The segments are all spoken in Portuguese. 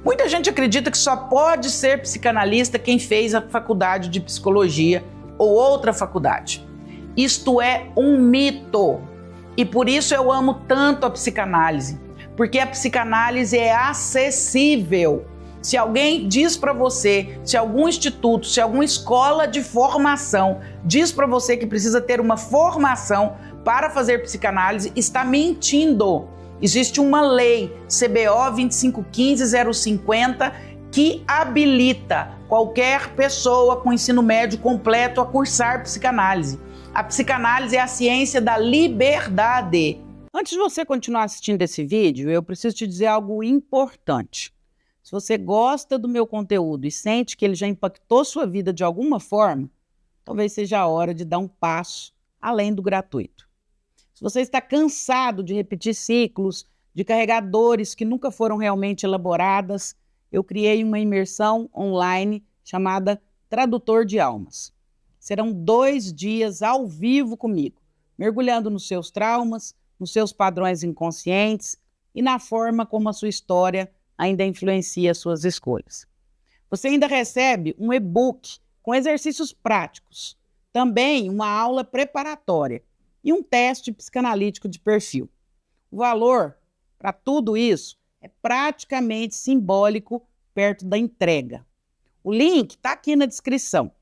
Muita gente acredita que só pode ser psicanalista quem fez a faculdade de psicologia ou outra faculdade. Isto é um mito. E por isso eu amo tanto a psicanálise, porque a psicanálise é acessível. Se alguém diz para você, se algum instituto, se alguma escola de formação diz para você que precisa ter uma formação para fazer psicanálise, está mentindo. Existe uma lei, CBO 2515-050, que habilita qualquer pessoa com ensino médio completo a cursar psicanálise. A psicanálise é a ciência da liberdade. Antes de você continuar assistindo esse vídeo, eu preciso te dizer algo importante. Se você gosta do meu conteúdo e sente que ele já impactou sua vida de alguma forma, talvez seja a hora de dar um passo além do gratuito. Se você está cansado de repetir ciclos, de carregar dores que nunca foram realmente elaboradas, eu criei uma imersão online chamada Tradutor de Almas. Serão 2 dias ao vivo comigo, mergulhando nos seus traumas, nos seus padrões inconscientes e na forma como a sua história ainda influencia suas escolhas. Você ainda recebe um e-book com exercícios práticos, também uma aula preparatória e um teste psicanalítico de perfil. O valor para tudo isso é praticamente simbólico perto da entrega. O link está aqui na descrição.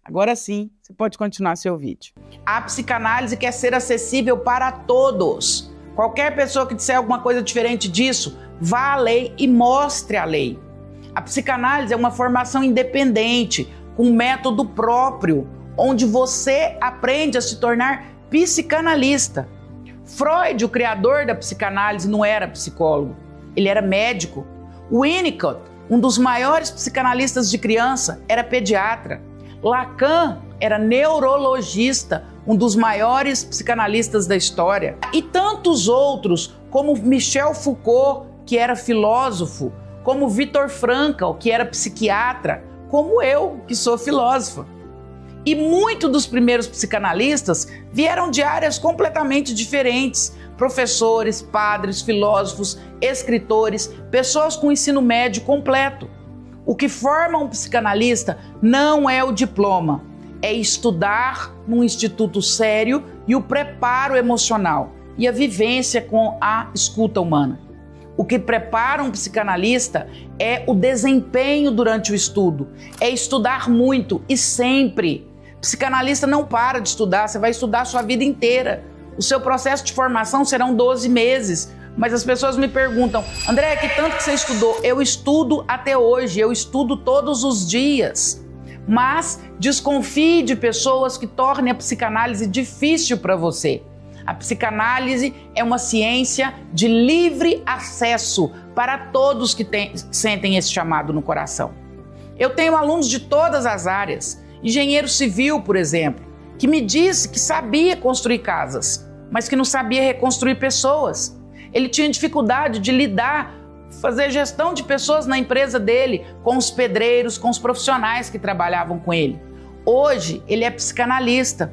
Agora sim, você pode continuar seu vídeo. A psicanálise quer ser acessível para todos. Qualquer pessoa que disser alguma coisa diferente disso, vá à lei e mostre a lei. A psicanálise é uma formação independente, com um método próprio, onde você aprende a se tornar psicanalista. Freud, o criador da psicanálise, não era psicólogo, ele era médico. Winnicott, um dos maiores psicanalistas de criança, era pediatra. Lacan era neurologista, um dos maiores psicanalistas da história. E tantos outros, como Michel Foucault, que era filósofo, como Viktor Frankl, que era psiquiatra, como eu, que sou filósofa. E muitos dos primeiros psicanalistas vieram de áreas completamente diferentes. Professores, padres, filósofos, escritores, pessoas com ensino médio completo. O que forma um psicanalista não é o diploma, é estudar num instituto sério e o preparo emocional e a vivência com a escuta humana. O que prepara um psicanalista é o desempenho durante o estudo, é estudar muito e sempre. Psicanalista não para de estudar, você vai estudar a sua vida inteira. O seu processo de formação serão 12 meses. Mas as pessoas me perguntam, André, que tanto que você estudou? Eu estudo até hoje, eu estudo todos os dias. Mas desconfie de pessoas que tornem a psicanálise difícil para você. A psicanálise é uma ciência de livre acesso para todos que sentem esse chamado no coração. Eu tenho alunos de todas as áreas. Engenheiro civil, por exemplo, que me disse que sabia construir casas, mas que não sabia reconstruir pessoas. Ele tinha dificuldade de lidar, fazer gestão de pessoas na empresa dele, com os pedreiros, com os profissionais que trabalhavam com ele. Hoje, ele é psicanalista,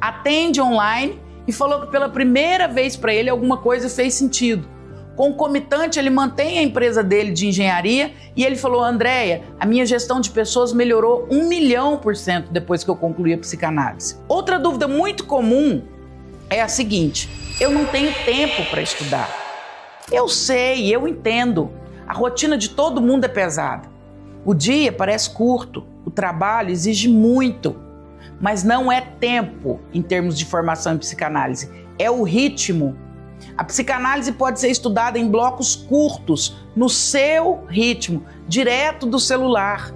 atende online e falou que pela primeira vez para ele alguma coisa fez sentido. Concomitante, ele mantém a empresa dele de engenharia e ele falou, Andréia, a minha gestão de pessoas melhorou 1.000.000% depois que eu concluí a psicanálise. Outra dúvida muito comum é a seguinte, eu não tenho tempo para estudar. Eu sei, eu entendo, a rotina de todo mundo é pesada. O dia parece curto, o trabalho exige muito, mas não é tempo em termos de formação em psicanálise, é o ritmo. A psicanálise pode ser estudada em blocos curtos, no seu ritmo, direto do celular.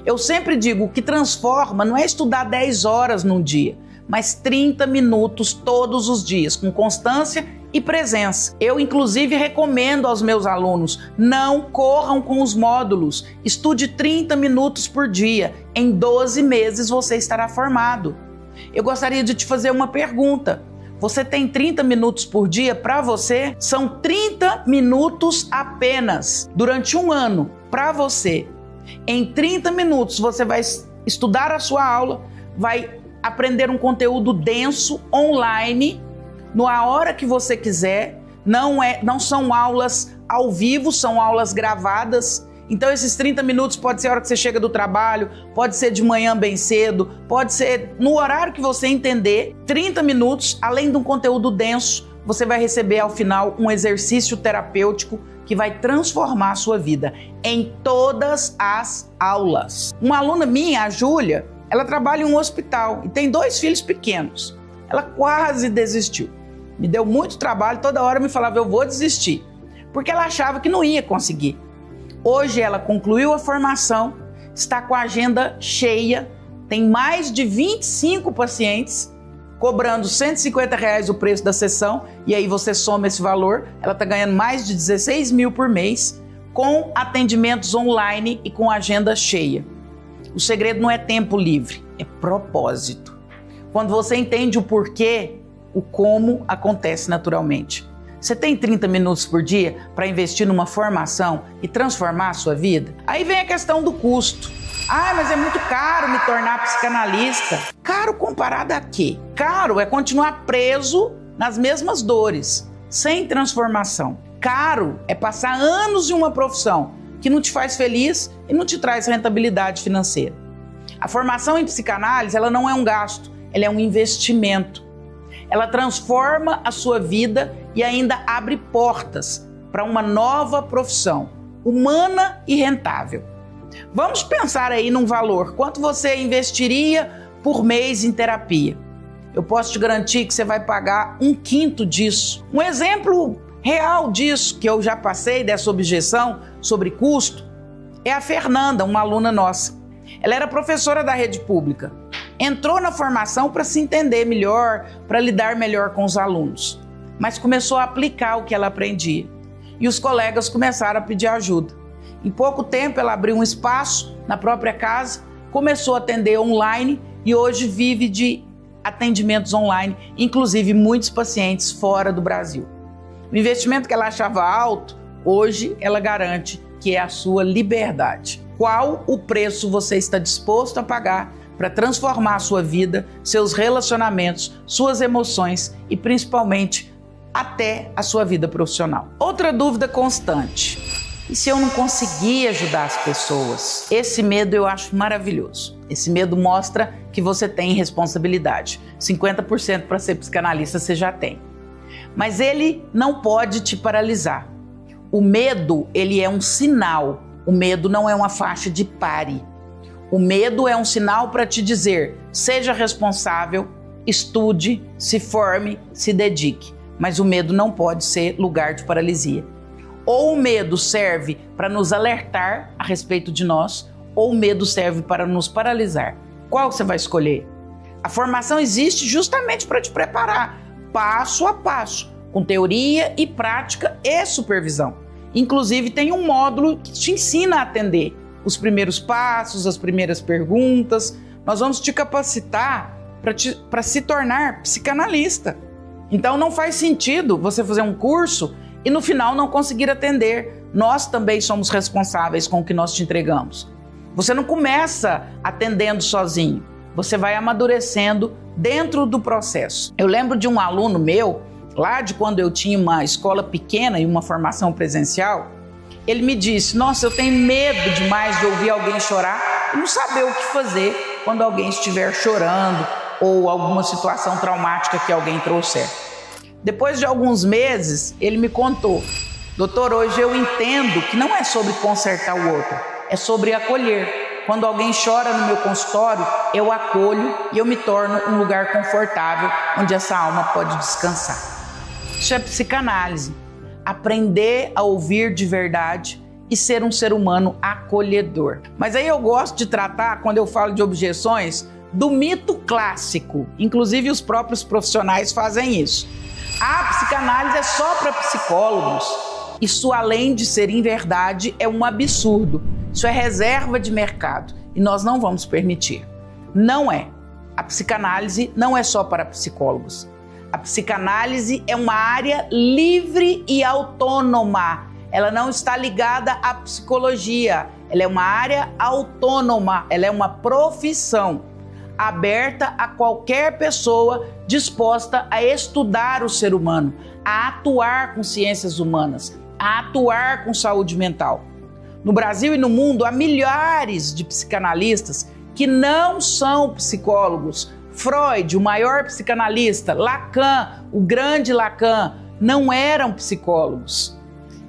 Eu sempre digo, o que transforma não é estudar 10 horas num dia, mas 30 minutos todos os dias, com constância e presença. Eu, inclusive, recomendo aos meus alunos, não corram com os módulos, estude 30 minutos por dia, em 12 meses você estará formado. Eu gostaria de te fazer uma pergunta. Você tem 30 minutos por dia para você? São 30 minutos apenas durante um ano para você. Em 30 minutos você vai estudar a sua aula, vai aprender um conteúdo denso online, na hora que você quiser. Não são aulas ao vivo, são aulas gravadas Então esses 30 minutos pode ser a hora que você chega do trabalho, pode ser de manhã bem cedo, pode ser no horário que você entender. 30 minutos, além de um conteúdo denso, você vai receber ao final um exercício terapêutico que vai transformar a sua vida em todas as aulas. Uma aluna minha, a Júlia, ela trabalha em um hospital e tem 2 filhos pequenos. Ela quase desistiu. Me deu muito trabalho, toda hora me falava, eu vou desistir, porque ela achava que não ia conseguir. Hoje ela concluiu a formação, está com a agenda cheia, tem mais de 25 pacientes, cobrando R$150 o preço da sessão, e aí você soma esse valor, ela está ganhando mais de 16 mil por mês, com atendimentos online e com agenda cheia. O segredo não é tempo livre, é propósito. Quando você entende o porquê, o como acontece naturalmente. Você tem 30 minutos por dia para investir numa formação e transformar a sua vida? Aí vem a questão do custo. Ah, mas é muito caro me tornar psicanalista. Caro comparado a quê? Caro é continuar preso nas mesmas dores, sem transformação. Caro é passar anos em uma profissão que não te faz feliz e não te traz rentabilidade financeira. A formação em psicanálise, ela não é um gasto, ela é um investimento. Ela transforma a sua vida e ainda abre portas para uma nova profissão, humana e rentável. Vamos pensar aí num valor. Quanto você investiria por mês em terapia? Eu posso te garantir que você vai pagar 1/5 disso. Um exemplo real disso, que eu já passei dessa objeção sobre custo, é a Fernanda, uma aluna nossa. Ela era professora da rede pública. Entrou na formação para se entender melhor, para lidar melhor com os alunos. Mas começou a aplicar o que ela aprendia. E os colegas começaram a pedir ajuda. Em pouco tempo ela abriu um espaço na própria casa, começou a atender online e hoje vive de atendimentos online, inclusive muitos pacientes fora do Brasil. O investimento que ela achava alto, hoje ela garante que é a sua liberdade. Qual o preço você está disposto a pagar para transformar a sua vida, seus relacionamentos, suas emoções e principalmente até a sua vida profissional? Outra dúvida constante: e se eu não conseguir ajudar as pessoas? Esse medo eu acho maravilhoso. Esse medo mostra que você tem responsabilidade. 50% para ser psicanalista você já tem. Mas ele não pode te paralisar. O medo, ele é um sinal. O medo não é uma faixa de pare. O medo é um sinal para te dizer: seja responsável, estude, se forme, se dedique. Mas o medo não pode ser lugar de paralisia. Ou o medo serve para nos alertar a respeito de nós, ou o medo serve para nos paralisar. Qual você vai escolher? A formação existe justamente para te preparar, passo a passo, com teoria e prática e supervisão. Inclusive tem um módulo que te ensina a atender os primeiros passos, as primeiras perguntas. Nós vamos te capacitar para se tornar psicanalista. Então não faz sentido você fazer um curso e no final não conseguir atender. Nós também somos responsáveis com o que nós te entregamos. Você não começa atendendo sozinho, você vai amadurecendo dentro do processo. Eu lembro de um aluno meu, lá de quando eu tinha uma escola pequena e uma formação presencial, ele me disse: nossa, eu tenho medo demais de ouvir alguém chorar e não saber o que fazer quando alguém estiver chorando ou alguma situação traumática que alguém trouxer. Depois de alguns meses, ele me contou: doutor, hoje eu entendo que não é sobre consertar o outro, é sobre acolher. Quando alguém chora no meu consultório, eu acolho e eu me torno um lugar confortável onde essa alma pode descansar. Isso é psicanálise. Aprender a ouvir de verdade e ser um ser humano acolhedor. Mas aí eu gosto de tratar, quando eu falo de objeções, do mito clássico. Inclusive os próprios profissionais fazem isso. A psicanálise é só para psicólogos. Isso, além de ser inverdade, é um absurdo. Isso é reserva de mercado e nós não vamos permitir. Não é. A psicanálise não é só para psicólogos. A psicanálise é uma área livre e autônoma. Ela não está ligada à psicologia. Ela é uma área autônoma. Ela é uma profissão aberta a qualquer pessoa disposta a estudar o ser humano, a atuar com ciências humanas, a atuar com saúde mental. No Brasil e no mundo, há milhares de psicanalistas que não são psicólogos. Freud, o maior psicanalista, Lacan, o grande Lacan, não eram psicólogos.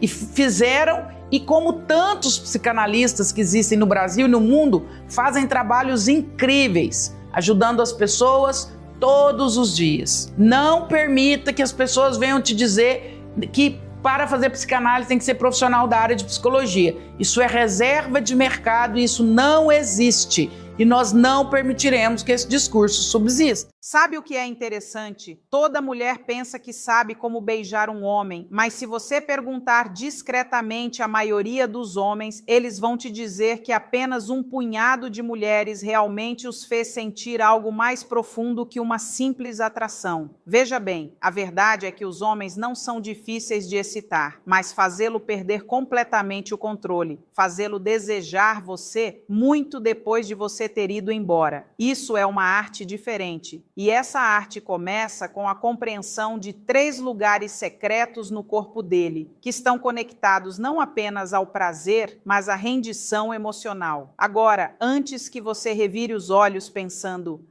E fizeram, e como tantos psicanalistas que existem no Brasil e no mundo, fazem trabalhos incríveis, ajudando as pessoas todos os dias. Não permita que as pessoas venham te dizer que para fazer psicanálise tem que ser profissional da área de psicologia. Isso é reserva de mercado e isso não existe. E nós não permitiremos que esse discurso subsista. Sabe o que é interessante? Toda mulher pensa que sabe como beijar um homem, mas se você perguntar discretamente à maioria dos homens, eles vão te dizer que apenas um punhado de mulheres realmente os fez sentir algo mais profundo que uma simples atração. Veja bem, a verdade é que os homens não são difíceis de excitar, mas fazê-lo perder completamente o controle, fazê-lo desejar você muito depois de você ter ido embora. Isso é uma arte diferente. E essa arte começa com a compreensão de 3 lugares secretos no corpo dele, que estão conectados não apenas ao prazer, mas à rendição emocional. Agora, antes que você revire os olhos pensando,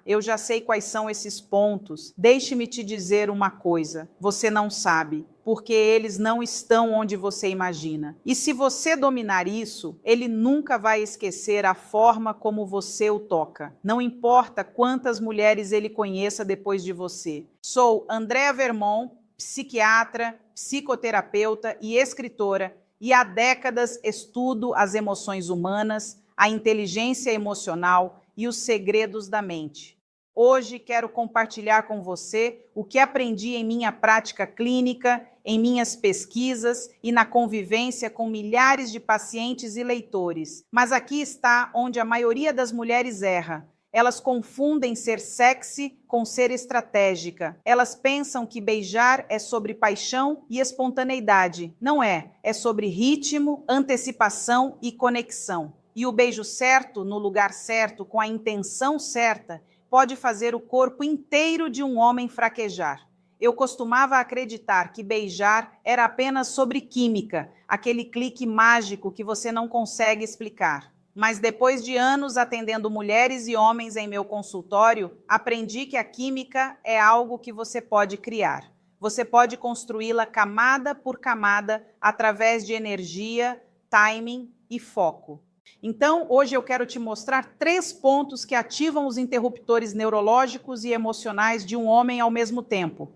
eu já sei quais são esses pontos, deixe-me te dizer uma coisa, você não sabe. Porque eles não estão onde você imagina. E se você dominar isso, ele nunca vai esquecer a forma como você o toca. Não importa quantas mulheres ele conheça depois de você. Sou Andréa Vermont, psiquiatra, psicoterapeuta e escritora, e há décadas estudo as emoções humanas, a inteligência emocional e os segredos da mente. Hoje quero compartilhar com você o que aprendi em minha prática clínica, em minhas pesquisas e na convivência com milhares de pacientes e leitores. Mas aqui está onde a maioria das mulheres erra. Elas confundem ser sexy com ser estratégica. Elas pensam que beijar é sobre paixão e espontaneidade. Não é. É sobre ritmo, antecipação e conexão. E o beijo certo, no lugar certo, com a intenção certa, pode fazer o corpo inteiro de um homem fraquejar. Eu costumava acreditar que beijar era apenas sobre química, aquele clique mágico que você não consegue explicar. Mas depois de anos atendendo mulheres e homens em meu consultório, aprendi que a química é algo que você pode criar. Você pode construí-la camada por camada através de energia, timing e foco. Então, hoje eu quero te mostrar 3 pontos que ativam os interruptores neurológicos e emocionais de um homem ao mesmo tempo.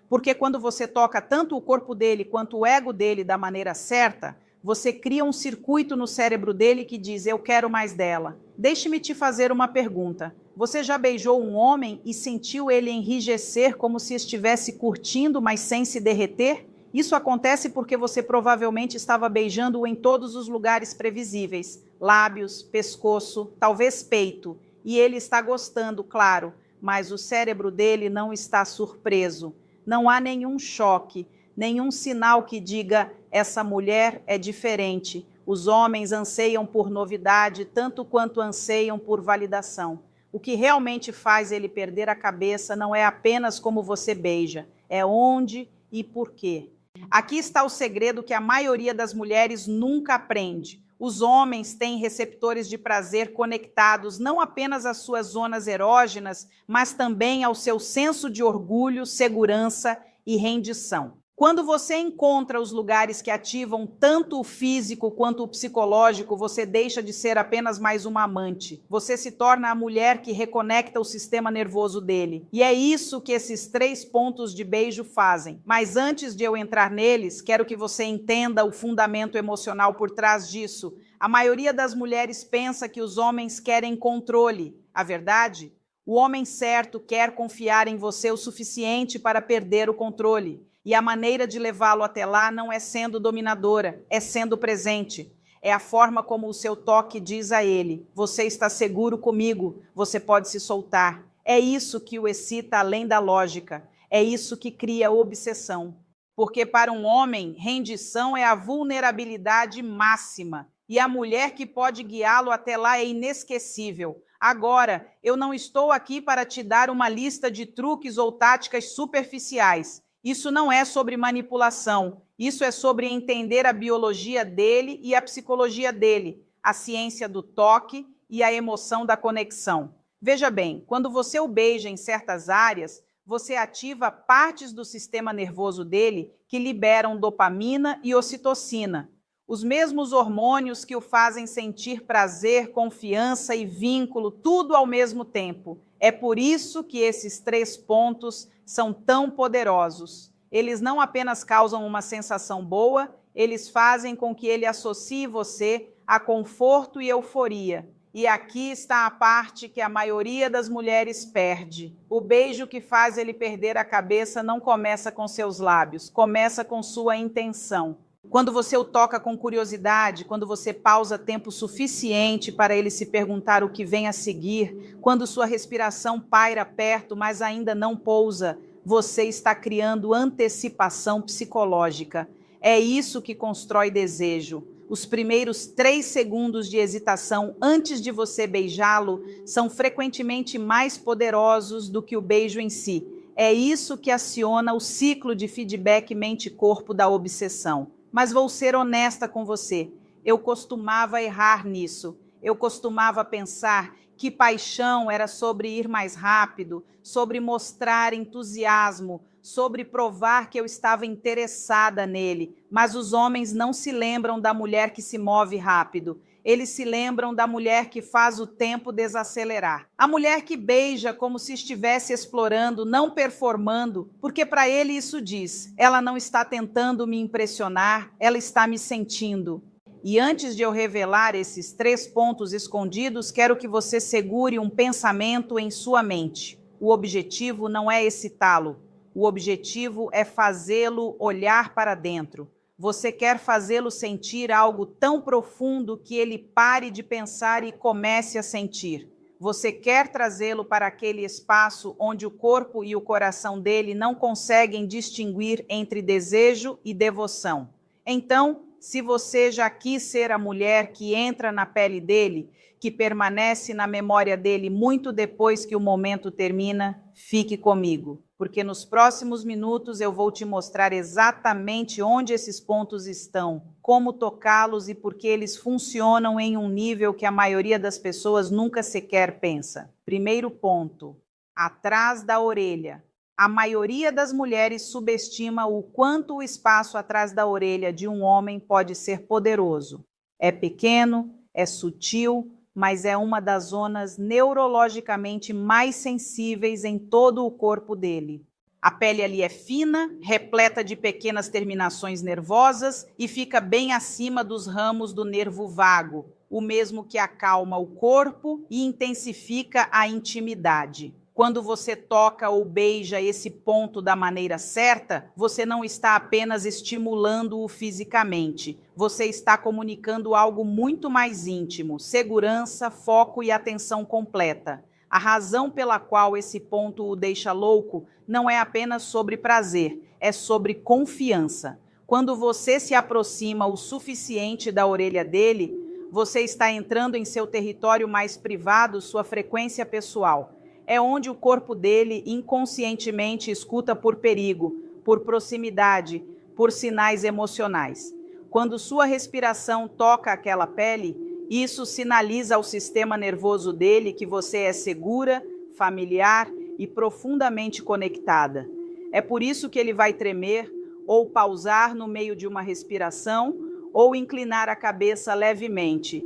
Porque quando você toca tanto o corpo dele quanto o ego dele da maneira certa, você cria um circuito no cérebro dele que diz, eu quero mais dela. Deixe-me te fazer uma pergunta. Você já beijou um homem e sentiu ele enrijecer como se estivesse curtindo, mas sem se derreter? Isso acontece porque você provavelmente estava beijando-o em todos os lugares previsíveis, lábios, pescoço, talvez peito, e ele está gostando, claro, mas o cérebro dele não está surpreso. Não há nenhum choque, nenhum sinal que diga, essa mulher é diferente. Os homens anseiam por novidade tanto quanto anseiam por validação. O que realmente faz ele perder a cabeça não é apenas como você beija, é onde e por quê. Aqui está o segredo que a maioria das mulheres nunca aprende. Os homens têm receptores de prazer conectados não apenas às suas zonas erógenas, mas também ao seu senso de orgulho, segurança e rendição. Quando você encontra os lugares que ativam tanto o físico quanto o psicológico, você deixa de ser apenas mais uma amante. Você se torna a mulher que reconecta o sistema nervoso dele. E é isso que esses 3 pontos de beijo fazem. Mas antes de eu entrar neles, quero que você entenda o fundamento emocional por trás disso. A maioria das mulheres pensa que os homens querem controle. A verdade? O homem certo quer confiar em você o suficiente para perder o controle. E a maneira de levá-lo até lá não é sendo dominadora, é sendo presente. É a forma como o seu toque diz a ele, você está seguro comigo, você pode se soltar. É isso que o excita além da lógica, é isso que cria obsessão. Porque para um homem, rendição é a vulnerabilidade máxima. E a mulher que pode guiá-lo até lá é inesquecível. Agora, eu não estou aqui para te dar uma lista de truques ou táticas superficiais. Isso não é sobre manipulação, Isso é sobre entender a biologia dele e a psicologia dele, a ciência do toque e a emoção da conexão. Veja bem, quando você o beija em certas áreas, você ativa partes do sistema nervoso dele que liberam dopamina e ocitocina, os mesmos hormônios que o fazem sentir prazer, confiança e vínculo, tudo ao mesmo tempo. É por isso que esses 3 pontos são tão poderosos. Eles não apenas causam uma sensação boa, eles fazem com que ele associe você a conforto e euforia. E aqui está a parte que a maioria das mulheres perde. O beijo que faz ele perder a cabeça não começa com seus lábios, começa com sua intenção. Quando você o toca com curiosidade, quando você pausa tempo suficiente para ele se perguntar o que vem a seguir, quando sua respiração paira perto, mas ainda não pousa, você está criando antecipação psicológica. É isso que constrói desejo. Os primeiros 3 segundos de hesitação antes de você beijá-lo são frequentemente mais poderosos do que o beijo em si. É isso que aciona o ciclo de feedback mente-corpo da obsessão. Mas vou ser honesta com você, eu costumava errar nisso. Eu costumava pensar que paixão era sobre ir mais rápido, sobre mostrar entusiasmo, sobre provar que eu estava interessada nele. Mas os homens não se lembram da mulher que se move rápido. Eles se lembram da mulher que faz o tempo desacelerar. A mulher que beija como se estivesse explorando, não performando, porque para ele isso diz: ela não está tentando me impressionar, ela está me sentindo. E antes de eu revelar esses 3 pontos escondidos, quero que você segure um pensamento em sua mente. O objetivo não é excitá-lo. O objetivo é fazê-lo olhar para dentro. Você quer fazê-lo sentir algo tão profundo que ele pare de pensar e comece a sentir. Você quer trazê-lo para aquele espaço onde o corpo e o coração dele não conseguem distinguir entre desejo e devoção. Então, se você já quis ser a mulher que entra na pele dele, que permanece na memória dele muito depois que o momento termina, fique comigo, porque nos próximos minutos eu vou te mostrar exatamente onde esses pontos estão, como tocá-los e por que eles funcionam em um nível que a maioria das pessoas nunca sequer pensa. Primeiro ponto, atrás da orelha. A maioria das mulheres subestima o quanto o espaço atrás da orelha de um homem pode ser poderoso. É pequeno, é sutil, mas é uma das zonas neurologicamente mais sensíveis em todo o corpo dele. A pele ali é fina, repleta de pequenas terminações nervosas e fica bem acima dos ramos do nervo vago, o mesmo que acalma o corpo e intensifica a intimidade. Quando você toca ou beija esse ponto da maneira certa, você não está apenas estimulando-o fisicamente. Você está comunicando algo muito mais íntimo, segurança, foco e atenção completa. A razão pela qual esse ponto o deixa louco não é apenas sobre prazer, é sobre confiança. Quando você se aproxima o suficiente da orelha dele, você está entrando em seu território mais privado, sua frequência pessoal. É onde o corpo dele inconscientemente escuta por perigo, por proximidade, por sinais emocionais. Quando sua respiração toca aquela pele, isso sinaliza ao sistema nervoso dele que você é segura, familiar e profundamente conectada. É por isso que ele vai tremer, ou pausar no meio de uma respiração, ou inclinar a cabeça levemente,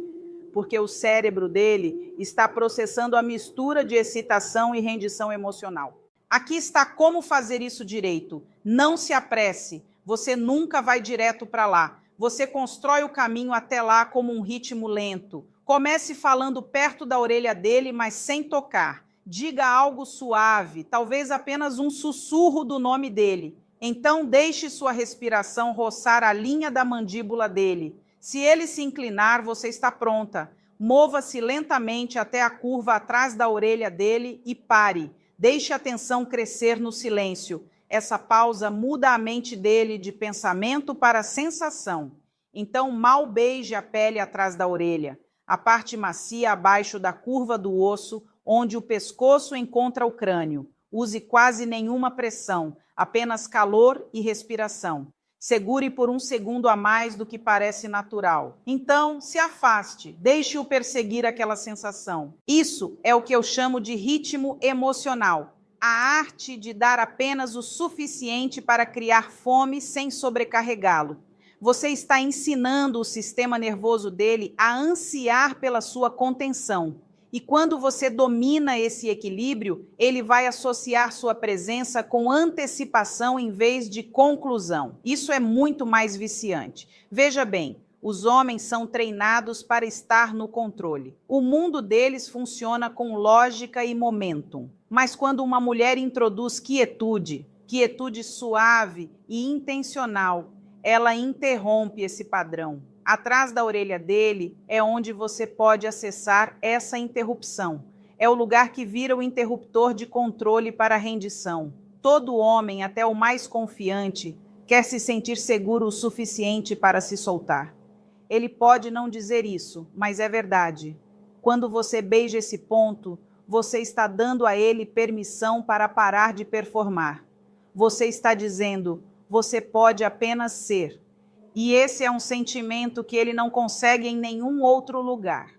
porque o cérebro dele está processando a mistura de excitação e rendição emocional. Aqui está como fazer isso direito. Não se apresse, você nunca vai direto para lá. Você constrói o caminho até lá como um ritmo lento. Comece falando perto da orelha dele, mas sem tocar. Diga algo suave, talvez apenas um sussurro do nome dele. Então deixe sua respiração roçar a linha da mandíbula dele. Se ele se inclinar, você está pronta. Mova-se lentamente até a curva atrás da orelha dele e pare. Deixe a tensão crescer no silêncio. Essa pausa muda a mente dele de pensamento para sensação. Então, mal beije a pele atrás da orelha, a parte macia abaixo da curva do osso, onde o pescoço encontra o crânio. Use quase nenhuma pressão, apenas calor e respiração. Segure por um segundo a mais do que parece natural. Então, se afaste, deixe-o perseguir aquela sensação. Isso é o que eu chamo de ritmo emocional. A arte de dar apenas o suficiente para criar fome sem sobrecarregá-lo. Você está ensinando o sistema nervoso dele a ansiar pela sua contenção. E quando você domina esse equilíbrio, ele vai associar sua presença com antecipação em vez de conclusão. Isso é muito mais viciante. Veja bem, os homens são treinados para estar no controle. O mundo deles funciona com lógica e momentum. Mas quando uma mulher introduz quietude suave e intencional, ela interrompe esse padrão. Atrás da orelha dele é onde você pode acessar essa interrupção. É o lugar que vira o interruptor de controle para a rendição. Todo homem, até o mais confiante, quer se sentir seguro o suficiente para se soltar. Ele pode não dizer isso, mas é verdade. Quando você beija esse ponto, você está dando a ele permissão para parar de performar. Você está dizendo, você pode apenas ser. E esse é um sentimento que ele não consegue em nenhum outro lugar.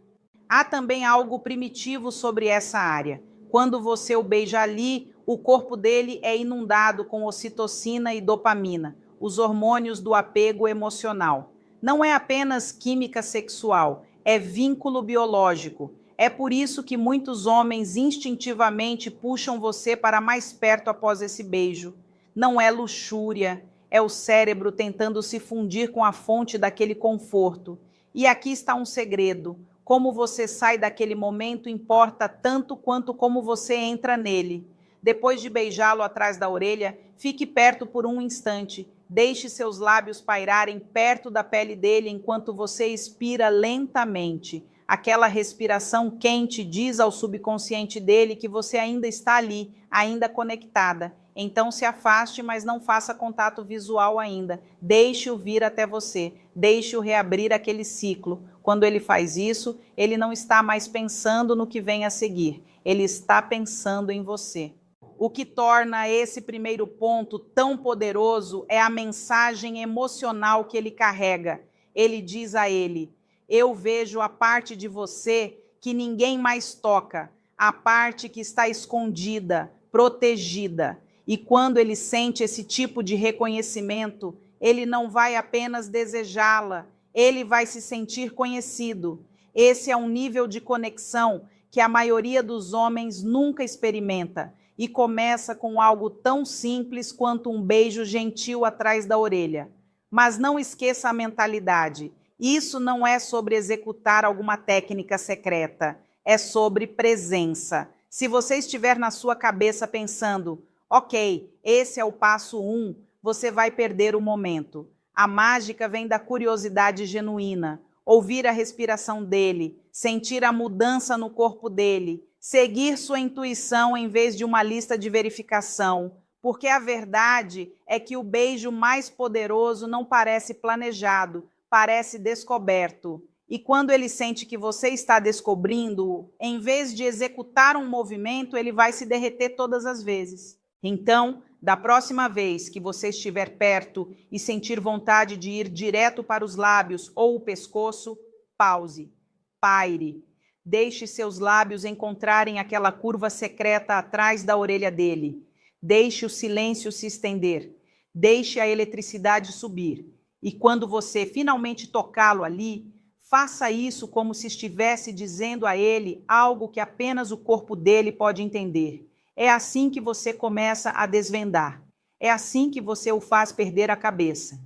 Há também algo primitivo sobre essa área. Quando você o beija ali, o corpo dele é inundado com ocitocina e dopamina, os hormônios do apego emocional. Não é apenas química sexual, é vínculo biológico. É por isso que muitos homens instintivamente puxam você para mais perto após esse beijo. Não é luxúria. É o cérebro tentando se fundir com a fonte daquele conforto. E aqui está um segredo. Como você sai daquele momento importa tanto quanto como você entra nele. Depois de beijá-lo atrás da orelha, fique perto por um instante. Deixe seus lábios pairarem perto da pele dele enquanto você expira lentamente. Aquela respiração quente diz ao subconsciente dele que você ainda está ali, ainda conectada. Então se afaste, mas não faça contato visual ainda. Deixe-o vir até você. Deixe-o reabrir aquele ciclo. Quando ele faz isso, ele não está mais pensando no que vem a seguir. Ele está pensando em você. O que torna esse primeiro ponto tão poderoso é a mensagem emocional que ele carrega. Ele diz a ele, eu vejo a parte de você que ninguém mais toca, a parte que está escondida, protegida. E quando ele sente esse tipo de reconhecimento, ele não vai apenas desejá-la, ele vai se sentir conhecido. Esse é um nível de conexão que a maioria dos homens nunca experimenta e começa com algo tão simples quanto um beijo gentil atrás da orelha. Mas não esqueça a mentalidade. Isso não é sobre executar alguma técnica secreta, é sobre presença. Se você estiver na sua cabeça pensando, ok, esse é o passo 1, você vai perder o momento. A mágica vem da curiosidade genuína, ouvir a respiração dele, sentir a mudança no corpo dele, seguir sua intuição em vez de uma lista de verificação, porque a verdade é que o beijo mais poderoso não parece planejado, parece descoberto. E quando ele sente que você está descobrindo, em vez de executar um movimento, ele vai se derreter todas as vezes. Então, da próxima vez que você estiver perto e sentir vontade de ir direto para os lábios ou o pescoço, pause, paire. Deixe seus lábios encontrarem aquela curva secreta atrás da orelha dele. Deixe o silêncio se estender. Deixe a eletricidade subir. E quando você finalmente tocá-lo ali, faça isso como se estivesse dizendo a ele algo que apenas o corpo dele pode entender. É assim que você começa a desvendar. É assim que você o faz perder a cabeça.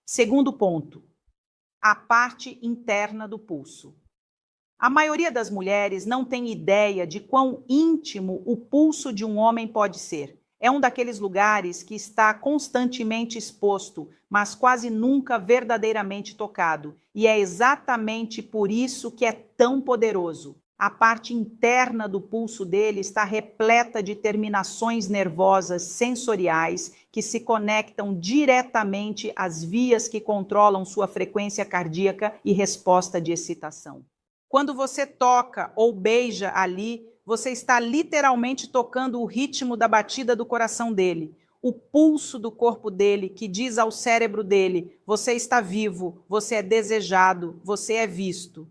Segundo ponto, a parte interna do pulso. A maioria das mulheres não tem ideia de quão íntimo o pulso de um homem pode ser. É um daqueles lugares que está constantemente exposto, mas quase nunca verdadeiramente tocado. E é exatamente por isso que é tão poderoso. A parte interna do pulso dele está repleta de terminações nervosas sensoriais que se conectam diretamente às vias que controlam sua frequência cardíaca e resposta de excitação. Quando você toca ou beija ali, você está literalmente tocando o ritmo da batida do coração dele. o pulso do corpo dele que diz ao cérebro dele: você está vivo, você é desejado, você é visto.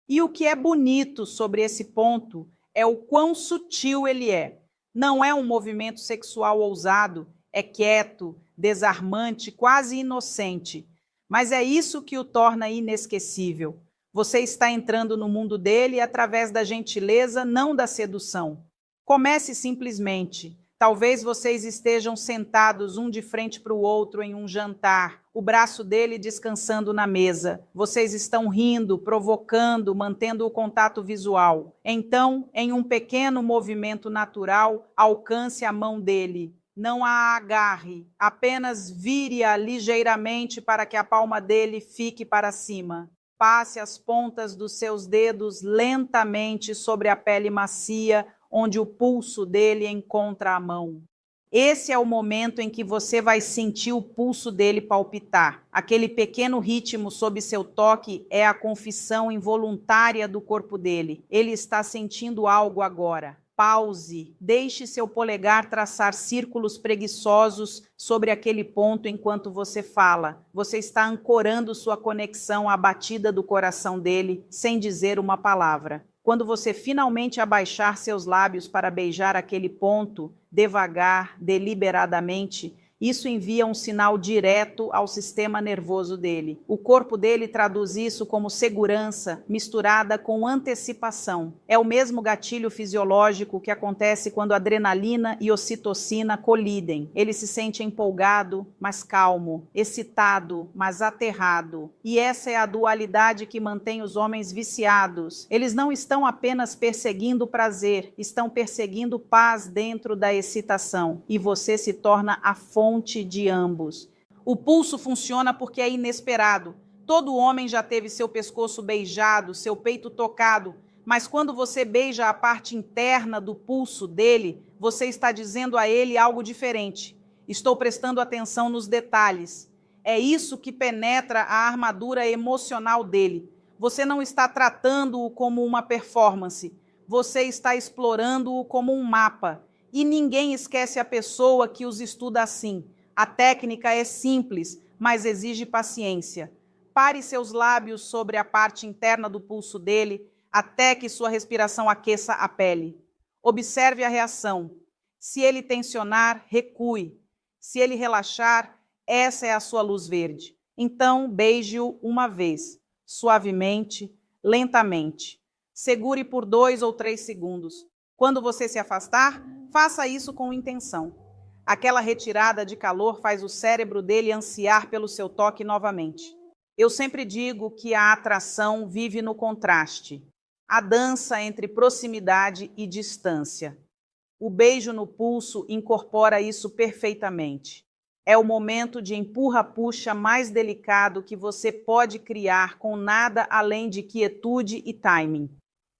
E o que é bonito sobre esse ponto é o quão sutil ele é. Não é um movimento sexual ousado, é quieto, desarmante, quase inocente. Mas é isso que o torna inesquecível. Você está entrando no mundo dele através da gentileza, não da sedução. Comece simplesmente. Talvez vocês estejam sentados um de frente para o outro em um jantar, o braço dele descansando na mesa. Vocês estão rindo, provocando, mantendo o contato visual. Então, em um pequeno movimento natural, alcance a mão dele. Não a agarre, apenas vire-a ligeiramente para que a palma dele fique para cima. Passe as pontas dos seus dedos lentamente sobre a pele macia, onde o pulso dele encontra a mão. Esse é o momento em que você vai sentir o pulso dele palpitar. Aquele pequeno ritmo sob seu toque é a confissão involuntária do corpo dele. Ele está sentindo algo agora. Pause, deixe seu polegar traçar círculos preguiçosos sobre aquele ponto enquanto você fala. Você está ancorando sua conexão à batida do coração dele sem dizer uma palavra. Quando você finalmente abaixar seus lábios para beijar aquele ponto, devagar, deliberadamente, isso envia um sinal direto ao sistema nervoso dele. O corpo dele traduz isso como segurança misturada com antecipação. É o mesmo gatilho fisiológico que acontece quando adrenalina e ocitocina colidem. Ele se sente empolgado, mas calmo, excitado, mas aterrado. E essa é a dualidade que mantém os homens viciados. Eles não estão apenas perseguindo prazer, estão perseguindo paz dentro da excitação. E você se torna a fonte de ambos. O pulso funciona porque é inesperado. Todo homem já teve seu pescoço beijado, seu peito tocado, mas quando você beija a parte interna do pulso dele, você está dizendo a ele algo diferente. Estou prestando atenção nos detalhes. É isso que penetra a armadura emocional dele. Você não está tratando-o como uma performance. Você está explorando-o como um mapa. E ninguém esquece a pessoa que os estuda assim. A técnica é simples, mas exige paciência. Pare seus lábios sobre a parte interna do pulso dele até que sua respiração aqueça a pele. Observe a reação. Se ele tensionar, recue. Se ele relaxar, essa é a sua luz verde. Então, beije-o uma vez, suavemente, lentamente. Segure por 2 ou 3 segundos. Quando você se afastar, faça isso com intenção. Aquela retirada de calor faz o cérebro dele ansiar pelo seu toque novamente. Eu sempre digo que a atração vive no contraste. A dança entre proximidade e distância. O beijo no pulso incorpora isso perfeitamente. É o momento de empurra-puxa mais delicado que você pode criar com nada além de quietude e timing.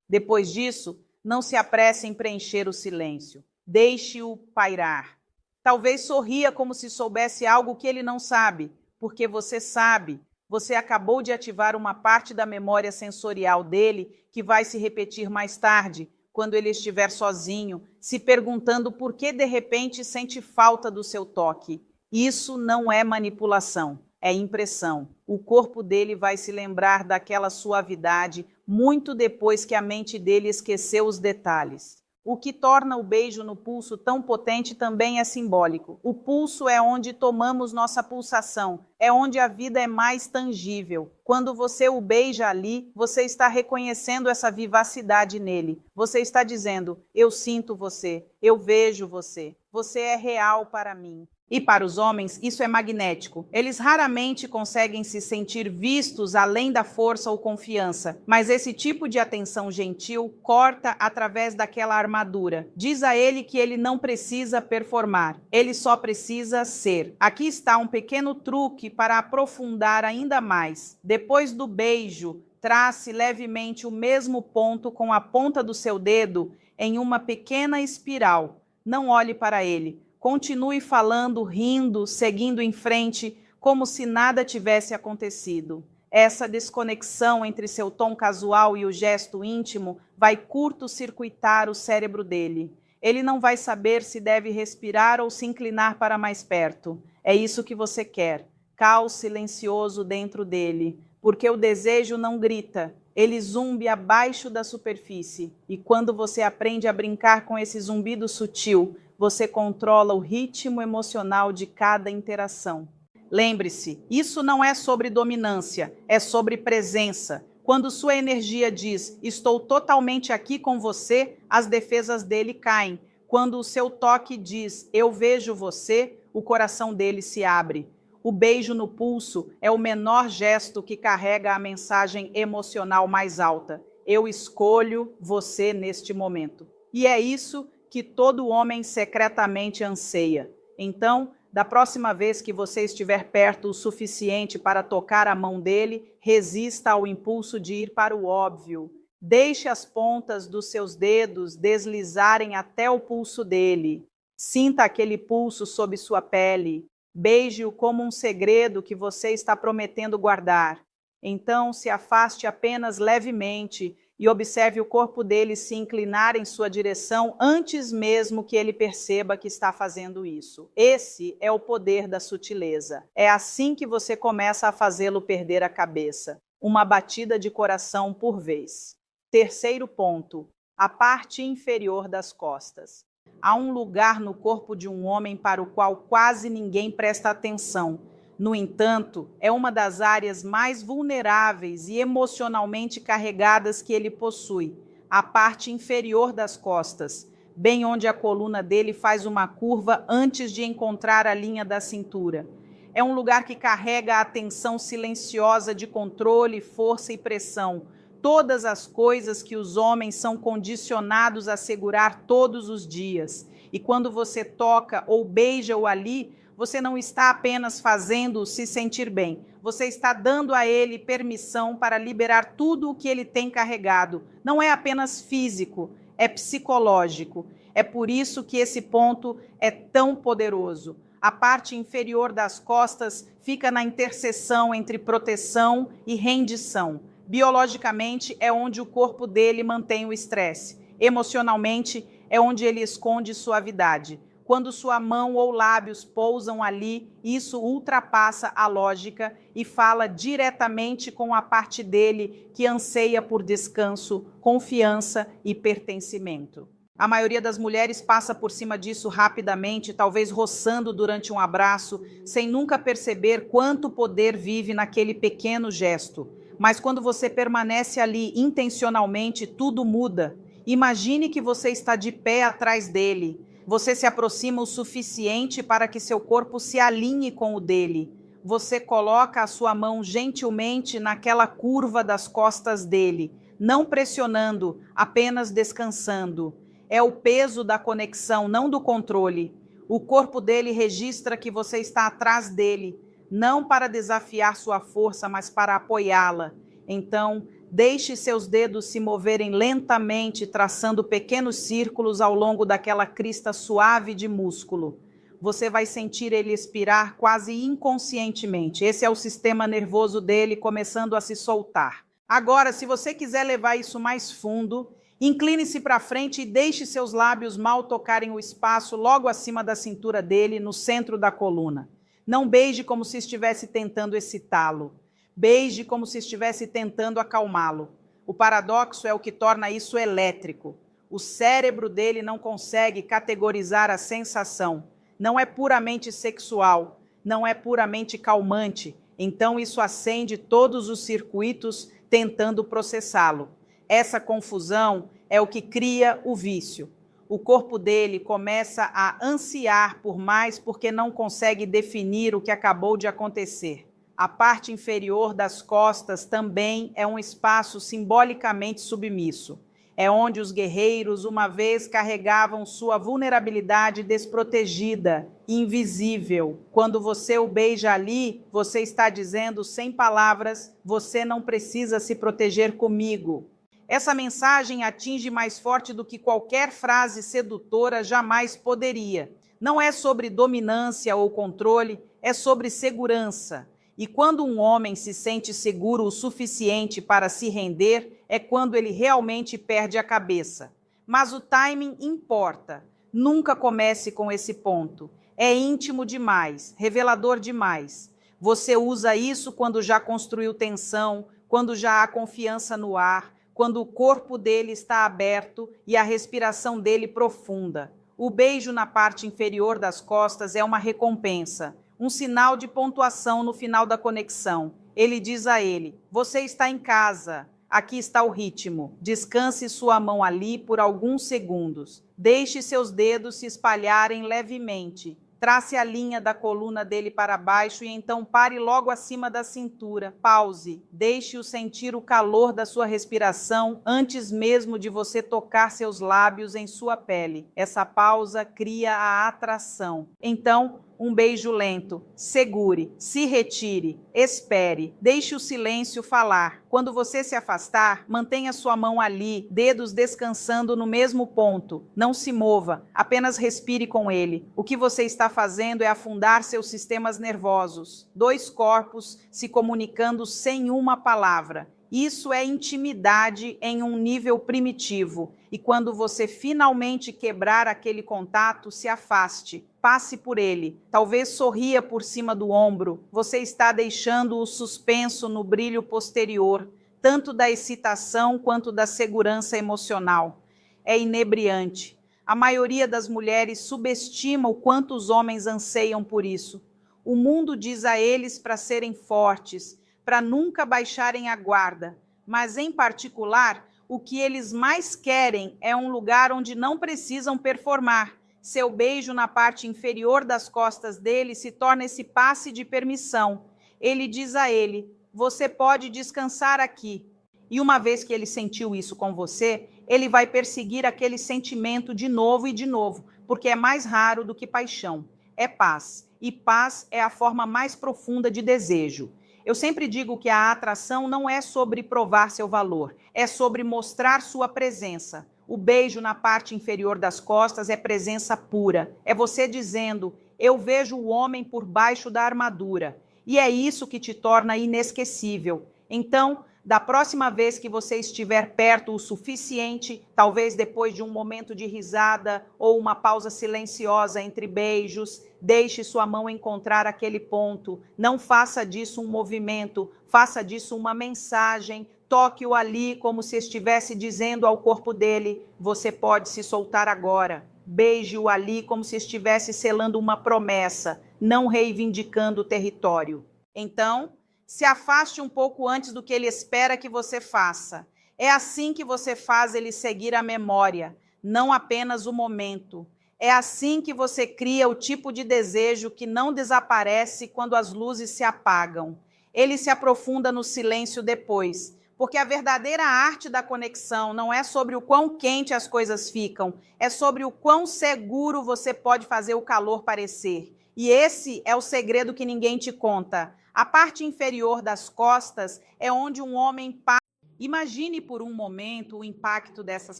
Depois disso, não se apresse em preencher o silêncio. Deixe-o pairar. Talvez sorria como se soubesse algo que ele não sabe, porque você sabe. Você acabou de ativar uma parte da memória sensorial dele que vai se repetir mais tarde, quando ele estiver sozinho, se perguntando por que de repente sente falta do seu toque. Isso não é manipulação, é impressão. O corpo dele vai se lembrar daquela suavidade muito depois que a mente dele esqueceu os detalhes. O que torna o beijo no pulso tão potente também é simbólico. O pulso é onde tomamos nossa pulsação, é onde a vida é mais tangível. Quando você o beija ali, você está reconhecendo essa vivacidade nele. Você está dizendo: eu sinto você, eu vejo você, você é real para mim. E para os homens, isso é magnético. Eles raramente conseguem se sentir vistos além da força ou confiança, mas esse tipo de atenção gentil corta através daquela armadura. Diz a ele que ele não precisa performar, ele só precisa ser. Aqui está um pequeno truque para aprofundar ainda mais. Depois do beijo, trace levemente o mesmo ponto com a ponta do seu dedo em uma pequena espiral. Não olhe para ele. Continue falando, rindo, seguindo em frente, como se nada tivesse acontecido. Essa desconexão entre seu tom casual e o gesto íntimo vai curto-circuitar o cérebro dele. Ele não vai saber se deve respirar ou se inclinar para mais perto. É isso que você quer. Caos silencioso dentro dele, porque o desejo não grita. Ele zumbe abaixo da superfície. E quando você aprende a brincar com esse zumbido sutil, você controla o ritmo emocional de cada interação. Lembre-se, isso não é sobre dominância, é sobre presença. Quando sua energia diz, estou totalmente aqui com você, as defesas dele caem. Quando o seu toque diz, eu vejo você, o coração dele se abre. O beijo no pulso é o menor gesto que carrega a mensagem emocional mais alta. Eu escolho você neste momento. E é isso que todo homem secretamente anseia. Então, da próxima vez que você estiver perto o suficiente para tocar a mão dele, resista ao impulso de ir para o óbvio. Deixe as pontas dos seus dedos deslizarem até o pulso dele. Sinta aquele pulso sob sua pele. Beije-o como um segredo que você está prometendo guardar. Então, se afaste apenas levemente e observe o corpo dele se inclinar em sua direção antes mesmo que ele perceba que está fazendo isso. Esse é o poder da sutileza. É assim que você começa a fazê-lo perder a cabeça. Uma batida de coração por vez. Terceiro ponto, a parte inferior das costas. Há um lugar no corpo de um homem para o qual quase ninguém presta atenção. No entanto, é uma das áreas mais vulneráveis e emocionalmente carregadas que ele possui, a parte inferior das costas, bem onde a coluna dele faz uma curva antes de encontrar a linha da cintura. É um lugar que carrega a tensão silenciosa de controle, força e pressão, todas as coisas que os homens são condicionados a segurar todos os dias. E quando você toca ou beija-o ali, você não está apenas fazendo-o se sentir bem. Você está dando a ele permissão para liberar tudo o que ele tem carregado. Não é apenas físico, é psicológico. É por isso que esse ponto é tão poderoso. A parte inferior das costas fica na interseção entre proteção e rendição. Biologicamente, é onde o corpo dele mantém o estresse. Emocionalmente, é onde ele esconde suavidade. Quando sua mão ou lábios pousam ali, isso ultrapassa a lógica e fala diretamente com a parte dele que anseia por descanso, confiança e pertencimento. A maioria das mulheres passa por cima disso rapidamente, talvez roçando durante um abraço, sem nunca perceber quanto poder vive naquele pequeno gesto. Mas quando você permanece ali intencionalmente, tudo muda. Imagine que você está de pé atrás dele. Você se aproxima o suficiente para que seu corpo se alinhe com o dele. Você coloca a sua mão gentilmente naquela curva das costas dele, não pressionando, apenas descansando. É o peso da conexão, não do controle. O corpo dele registra que você está atrás dele, não para desafiar sua força, mas para apoiá-la. Então, deixe seus dedos se moverem lentamente, traçando pequenos círculos ao longo daquela crista suave de músculo. Você vai sentir ele expirar quase inconscientemente. Esse é o sistema nervoso dele começando a se soltar. Agora, se você quiser levar isso mais fundo, incline-se para frente e deixe seus lábios mal tocarem o espaço logo acima da cintura dele, no centro da coluna. Não beije como se estivesse tentando excitá-lo. Beije como se estivesse tentando acalmá-lo. O paradoxo é o que torna isso elétrico. O cérebro dele não consegue categorizar a sensação. Não é puramente sexual, não é puramente calmante. Então isso acende todos os circuitos tentando processá-lo. Essa confusão é o que cria o vício. O corpo dele começa a ansiar por mais porque não consegue definir o que acabou de acontecer. A parte inferior das costas também é um espaço simbolicamente submisso. É onde os guerreiros uma vez carregavam sua vulnerabilidade desprotegida, invisível. Quando você o beija ali, você está dizendo sem palavras, você não precisa se proteger comigo. Essa mensagem atinge mais forte do que qualquer frase sedutora jamais poderia. Não é sobre dominância ou controle, é sobre segurança. E quando um homem se sente seguro o suficiente para se render, é quando ele realmente perde a cabeça. Mas o timing importa. Nunca comece com esse ponto. É íntimo demais, revelador demais. Você usa isso quando já construiu tensão, quando já há confiança no ar, quando o corpo dele está aberto e a respiração dele profunda. O beijo na parte inferior das costas é uma recompensa, um sinal de pontuação no final da conexão. Ele diz a ele: você está em casa, aqui está o ritmo. Descanse sua mão ali por alguns segundos. Deixe seus dedos se espalharem levemente. Trace a linha da coluna dele para baixo e então pare logo acima da cintura. Pause. Deixe-o sentir o calor da sua respiração antes mesmo de você tocar seus lábios em sua pele. Essa pausa cria a atração. Então, um beijo lento. Segure, se retire, espere, deixe o silêncio falar. Quando você se afastar, mantenha sua mão ali, dedos descansando no mesmo ponto. Não se mova, apenas respire com ele. O que você está fazendo é afundar seus sistemas nervosos. Dois corpos se comunicando sem uma palavra. Isso é intimidade em um nível primitivo. E quando você finalmente quebrar aquele contato, se afaste. Passe por ele. Talvez sorria por cima do ombro. Você está deixando-o suspenso no brilho posterior, tanto da excitação quanto da segurança emocional. É inebriante. A maioria das mulheres subestima o quanto os homens anseiam por isso. O mundo diz a eles para serem fortes, para nunca baixarem a guarda, mas, em particular, o que eles mais querem é um lugar onde não precisam performar. Seu beijo na parte inferior das costas dele se torna esse passe de permissão. Ele diz a ele: você pode descansar aqui. E uma vez que ele sentiu isso com você, ele vai perseguir aquele sentimento de novo e de novo, porque é mais raro do que paixão. É paz. E paz é a forma mais profunda de desejo. Eu sempre digo que a atração não é sobre provar seu valor, é sobre mostrar sua presença. O beijo na parte inferior das costas é presença pura. É você dizendo: eu vejo o homem por baixo da armadura. E é isso que te torna inesquecível. Então, da próxima vez que você estiver perto o suficiente, talvez depois de um momento de risada ou uma pausa silenciosa entre beijos, deixe sua mão encontrar aquele ponto. Não faça disso um movimento, faça disso uma mensagem. Toque-o ali como se estivesse dizendo ao corpo dele: você pode se soltar agora. Beije-o ali como se estivesse selando uma promessa, não reivindicando o território. Então, se afaste um pouco antes do que ele espera que você faça. É assim que você faz ele seguir a memória, não apenas o momento. É assim que você cria o tipo de desejo que não desaparece quando as luzes se apagam. Ele se aprofunda no silêncio depois, porque a verdadeira arte da conexão não é sobre o quão quente as coisas ficam, é sobre o quão seguro você pode fazer o calor parecer. E esse é o segredo que ninguém te conta. A parte inferior das costas é onde um homem passa. Imagine por um momento o impacto dessas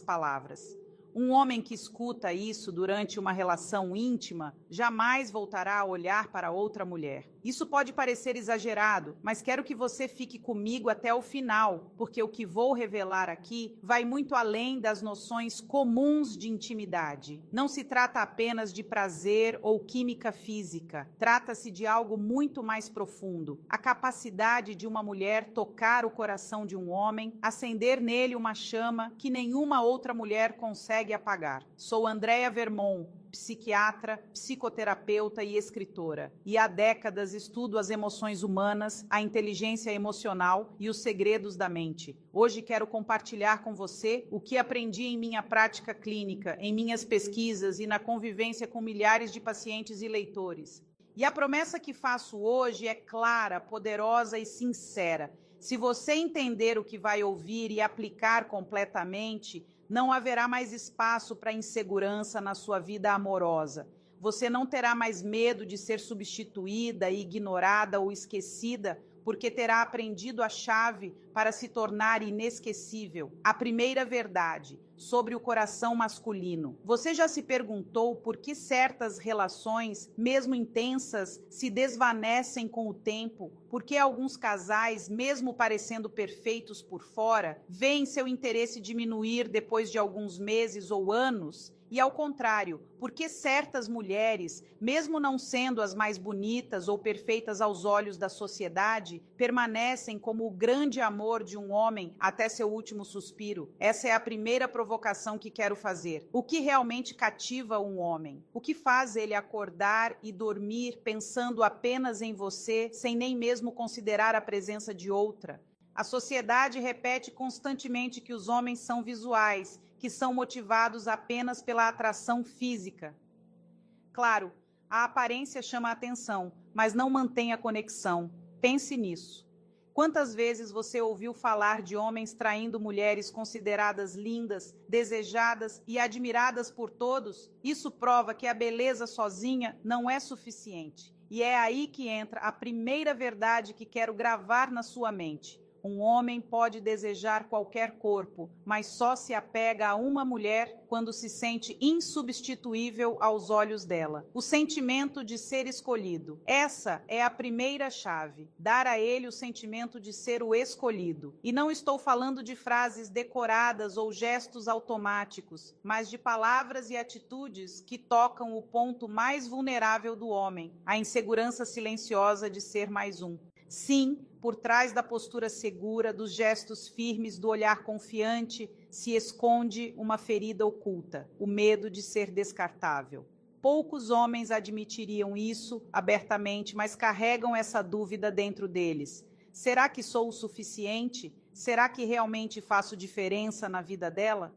palavras. Um homem que escuta isso durante uma relação íntima jamais voltará a olhar para outra mulher. Isso pode parecer exagerado, mas quero que você fique comigo até o final, porque o que vou revelar aqui vai muito além das noções comuns de intimidade. Não se trata apenas de prazer ou química física. Trata-se de algo muito mais profundo. A capacidade de uma mulher tocar o coração de um homem, acender nele uma chama que nenhuma outra mulher consegue apagar. Sou Andrea Vermont, psiquiatra, psicoterapeuta e escritora. E há décadas estudo as emoções humanas, a inteligência emocional e os segredos da mente. Hoje quero compartilhar com você o que aprendi em minha prática clínica, em minhas pesquisas e na convivência com milhares de pacientes e leitores. E a promessa que faço hoje é clara, poderosa e sincera. Se você entender o que vai ouvir e aplicar completamente, não haverá mais espaço para insegurança na sua vida amorosa. Você não terá mais medo de ser substituída, ignorada ou esquecida, porque terá aprendido a chave para se tornar inesquecível. A primeira verdade sobre o coração masculino. Você já se perguntou por que certas relações, mesmo intensas, se desvanecem com o tempo? Por que alguns casais, mesmo parecendo perfeitos por fora, veem seu interesse diminuir depois de alguns meses ou anos? E ao contrário, porque certas mulheres, mesmo não sendo as mais bonitas ou perfeitas aos olhos da sociedade, permanecem como o grande amor de um homem até seu último suspiro? Essa é a primeira provocação que quero fazer. O que realmente cativa um homem? O que faz ele acordar e dormir pensando apenas em você, sem nem mesmo considerar a presença de outra? A sociedade repete constantemente que os homens são visuais, que são motivados apenas pela atração física. Claro, a aparência chama a atenção, mas não mantém a conexão. Pense nisso. Quantas vezes você ouviu falar de homens traindo mulheres consideradas lindas, desejadas e admiradas por todos? Isso prova que a beleza sozinha não é suficiente. E é aí que entra a primeira verdade que quero gravar na sua mente. Um homem pode desejar qualquer corpo, mas só se apega a uma mulher quando se sente insubstituível aos olhos dela. O sentimento de ser escolhido. Essa é a primeira chave. Dar a ele o sentimento de ser o escolhido. E não estou falando de frases decoradas ou gestos automáticos, mas de palavras e atitudes que tocam o ponto mais vulnerável do homem, a insegurança silenciosa de ser mais um. Sim, por trás da postura segura, dos gestos firmes, do olhar confiante, se esconde uma ferida oculta, o medo de ser descartável. Poucos homens admitiriam isso abertamente, mas carregam essa dúvida dentro deles. Será que sou o suficiente? Será que realmente faço diferença na vida dela?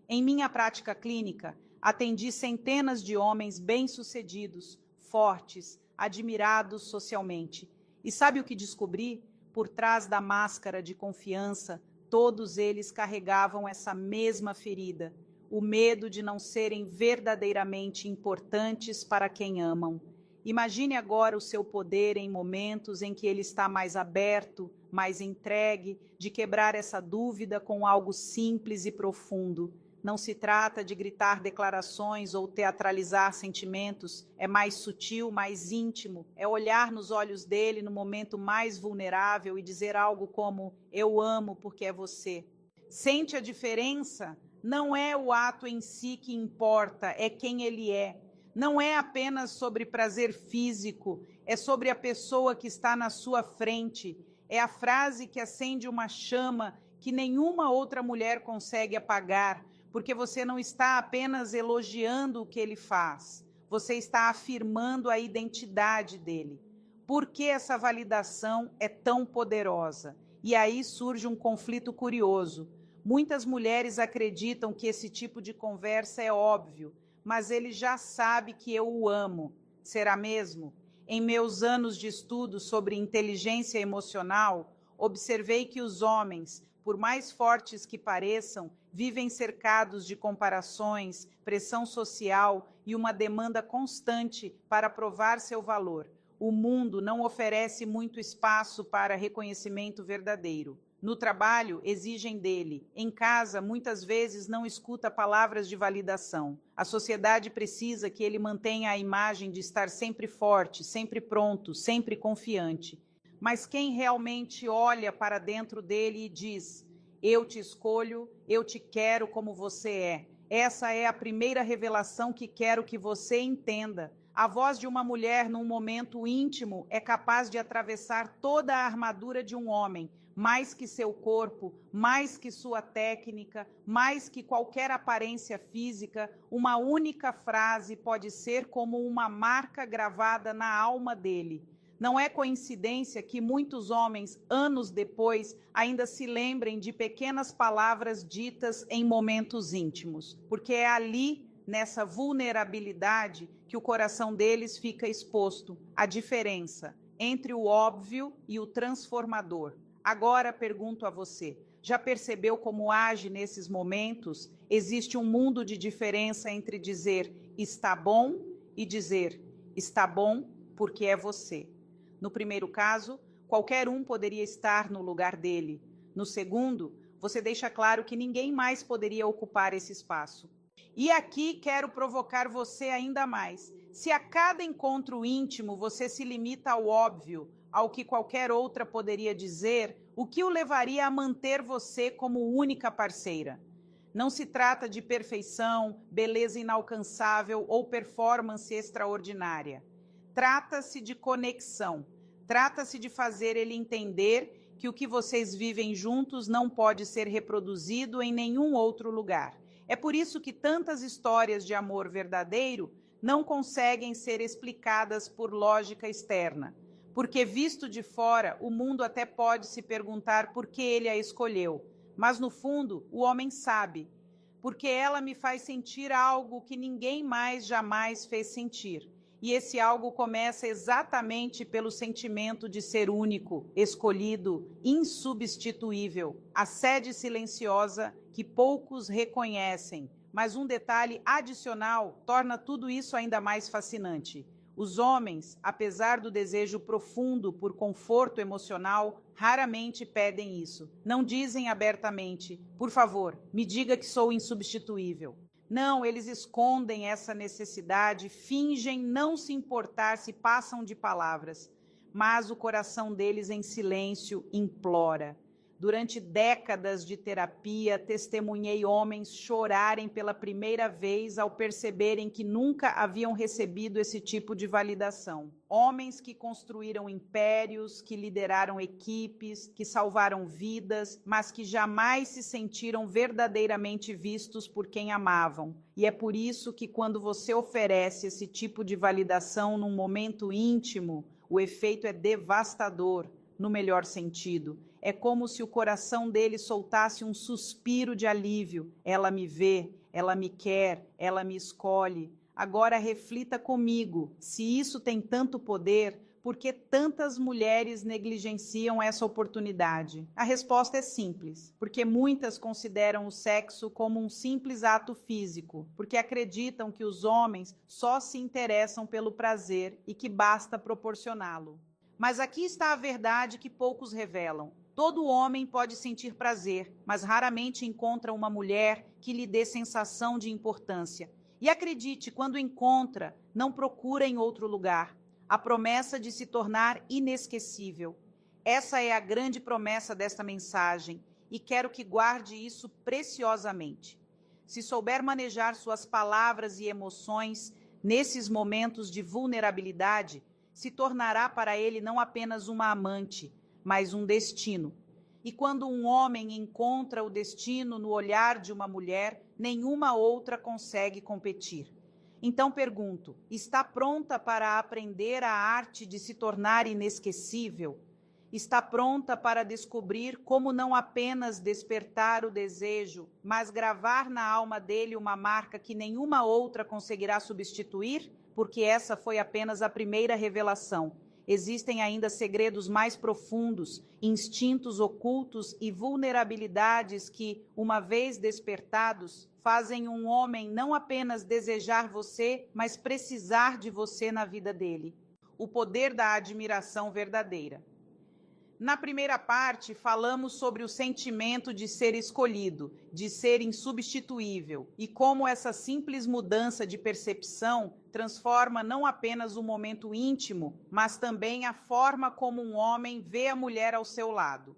Em minha prática clínica, atendi centenas de homens bem-sucedidos, fortes, admirados socialmente. E sabe o que descobri? Por trás da máscara de confiança, todos eles carregavam essa mesma ferida, o medo de não serem verdadeiramente importantes para quem amam. Imagine agora o seu poder em momentos em que ele está mais aberto, mais entregue, de quebrar essa dúvida com algo simples e profundo. Não se trata de gritar declarações ou teatralizar sentimentos, é mais sutil, mais íntimo, é olhar nos olhos dele no momento mais vulnerável e dizer algo como: eu amo porque é você. Sente a diferença? Não é o ato em si que importa, é quem ele é. Não é apenas sobre prazer físico, é sobre a pessoa que está na sua frente. É a frase que acende uma chama que nenhuma outra mulher consegue apagar, porque você não está apenas elogiando o que ele faz, você está afirmando a identidade dele. Por que essa validação é tão poderosa? E aí surge um conflito curioso. Muitas mulheres acreditam que esse tipo de conversa é óbvio, mas ele já sabe que eu o amo. Será mesmo? Em meus anos de estudo sobre inteligência emocional, observei que os homens, por mais fortes que pareçam, vivem cercados de comparações, pressão social e uma demanda constante para provar seu valor. O mundo não oferece muito espaço para reconhecimento verdadeiro. No trabalho, exigem dele. Em casa, muitas vezes não escuta palavras de validação. A sociedade precisa que ele mantenha a imagem de estar sempre forte, sempre pronto, sempre confiante. Mas quem realmente olha para dentro dele e diz: eu te escolho, eu te quero como você é. Essa é a primeira revelação que quero que você entenda. A voz de uma mulher num momento íntimo é capaz de atravessar toda a armadura de um homem, mais que seu corpo, mais que sua técnica, mais que qualquer aparência física. Uma única frase pode ser como uma marca gravada na alma dele. Não é coincidência que muitos homens, anos depois, ainda se lembrem de pequenas palavras ditas em momentos íntimos, porque é ali, nessa vulnerabilidade, que o coração deles fica exposto. A diferença entre o óbvio e o transformador. Agora pergunto a você, já percebeu como age nesses momentos? Existe um mundo de diferença entre dizer está bom e dizer está bom porque é você. No primeiro caso, qualquer um poderia estar no lugar dele. No segundo, você deixa claro que ninguém mais poderia ocupar esse espaço. E aqui quero provocar você ainda mais. Se a cada encontro íntimo você se limita ao óbvio, ao que qualquer outra poderia dizer, o que o levaria a manter você como única parceira? Não se trata de perfeição, beleza inalcançável ou performance extraordinária. Trata-se de conexão. Trata-se de fazer ele entender que o que vocês vivem juntos não pode ser reproduzido em nenhum outro lugar. É por isso que tantas histórias de amor verdadeiro não conseguem ser explicadas por lógica externa. Porque, visto de fora, o mundo até pode se perguntar por que ele a escolheu. Mas, no fundo, o homem sabe. Porque ela me faz sentir algo que ninguém mais jamais fez sentir. E esse algo começa exatamente pelo sentimento de ser único, escolhido, insubstituível. A sede silenciosa que poucos reconhecem. Mas um detalhe adicional torna tudo isso ainda mais fascinante. Os homens, apesar do desejo profundo por conforto emocional, raramente pedem isso. Não dizem abertamente, por favor, me diga que sou insubstituível. Não, eles escondem essa necessidade, fingem não se importar se passam de palavras. Mas o coração deles em silêncio implora. Durante décadas de terapia, testemunhei homens chorarem pela primeira vez ao perceberem que nunca haviam recebido esse tipo de validação. Homens que construíram impérios, que lideraram equipes, que salvaram vidas, mas que jamais se sentiram verdadeiramente vistos por quem amavam. E é por isso que quando você oferece esse tipo de validação num momento íntimo, o efeito é devastador. No melhor sentido. É como se o coração dele soltasse um suspiro de alívio. Ela me vê, ela me quer, ela me escolhe. Agora reflita comigo, se isso tem tanto poder, por que tantas mulheres negligenciam essa oportunidade? A resposta é simples, porque muitas consideram o sexo como um simples ato físico, porque acreditam que os homens só se interessam pelo prazer e que basta proporcioná-lo. Mas aqui está a verdade que poucos revelam. Todo homem pode sentir prazer, mas raramente encontra uma mulher que lhe dê sensação de importância. E acredite, quando encontra, não procura em outro lugar. A promessa de se tornar inesquecível. Essa é a grande promessa desta mensagem, e quero que guarde isso preciosamente. Se souber manejar suas palavras e emoções nesses momentos de vulnerabilidade, se tornará para ele não apenas uma amante, mas um destino. E quando um homem encontra o destino no olhar de uma mulher, nenhuma outra consegue competir. Então pergunto, está pronta para aprender a arte de se tornar inesquecível? Está pronta para descobrir como não apenas despertar o desejo, mas gravar na alma dele uma marca que nenhuma outra conseguirá substituir? Porque essa foi apenas a primeira revelação. Existem ainda segredos mais profundos, instintos ocultos e vulnerabilidades que, uma vez despertados, fazem um homem não apenas desejar você, mas precisar de você na vida dele. O poder da admiração verdadeira. Na primeira parte, falamos sobre o sentimento de ser escolhido, de ser insubstituível, e como essa simples mudança de percepção transforma não apenas o momento íntimo, mas também a forma como um homem vê a mulher ao seu lado.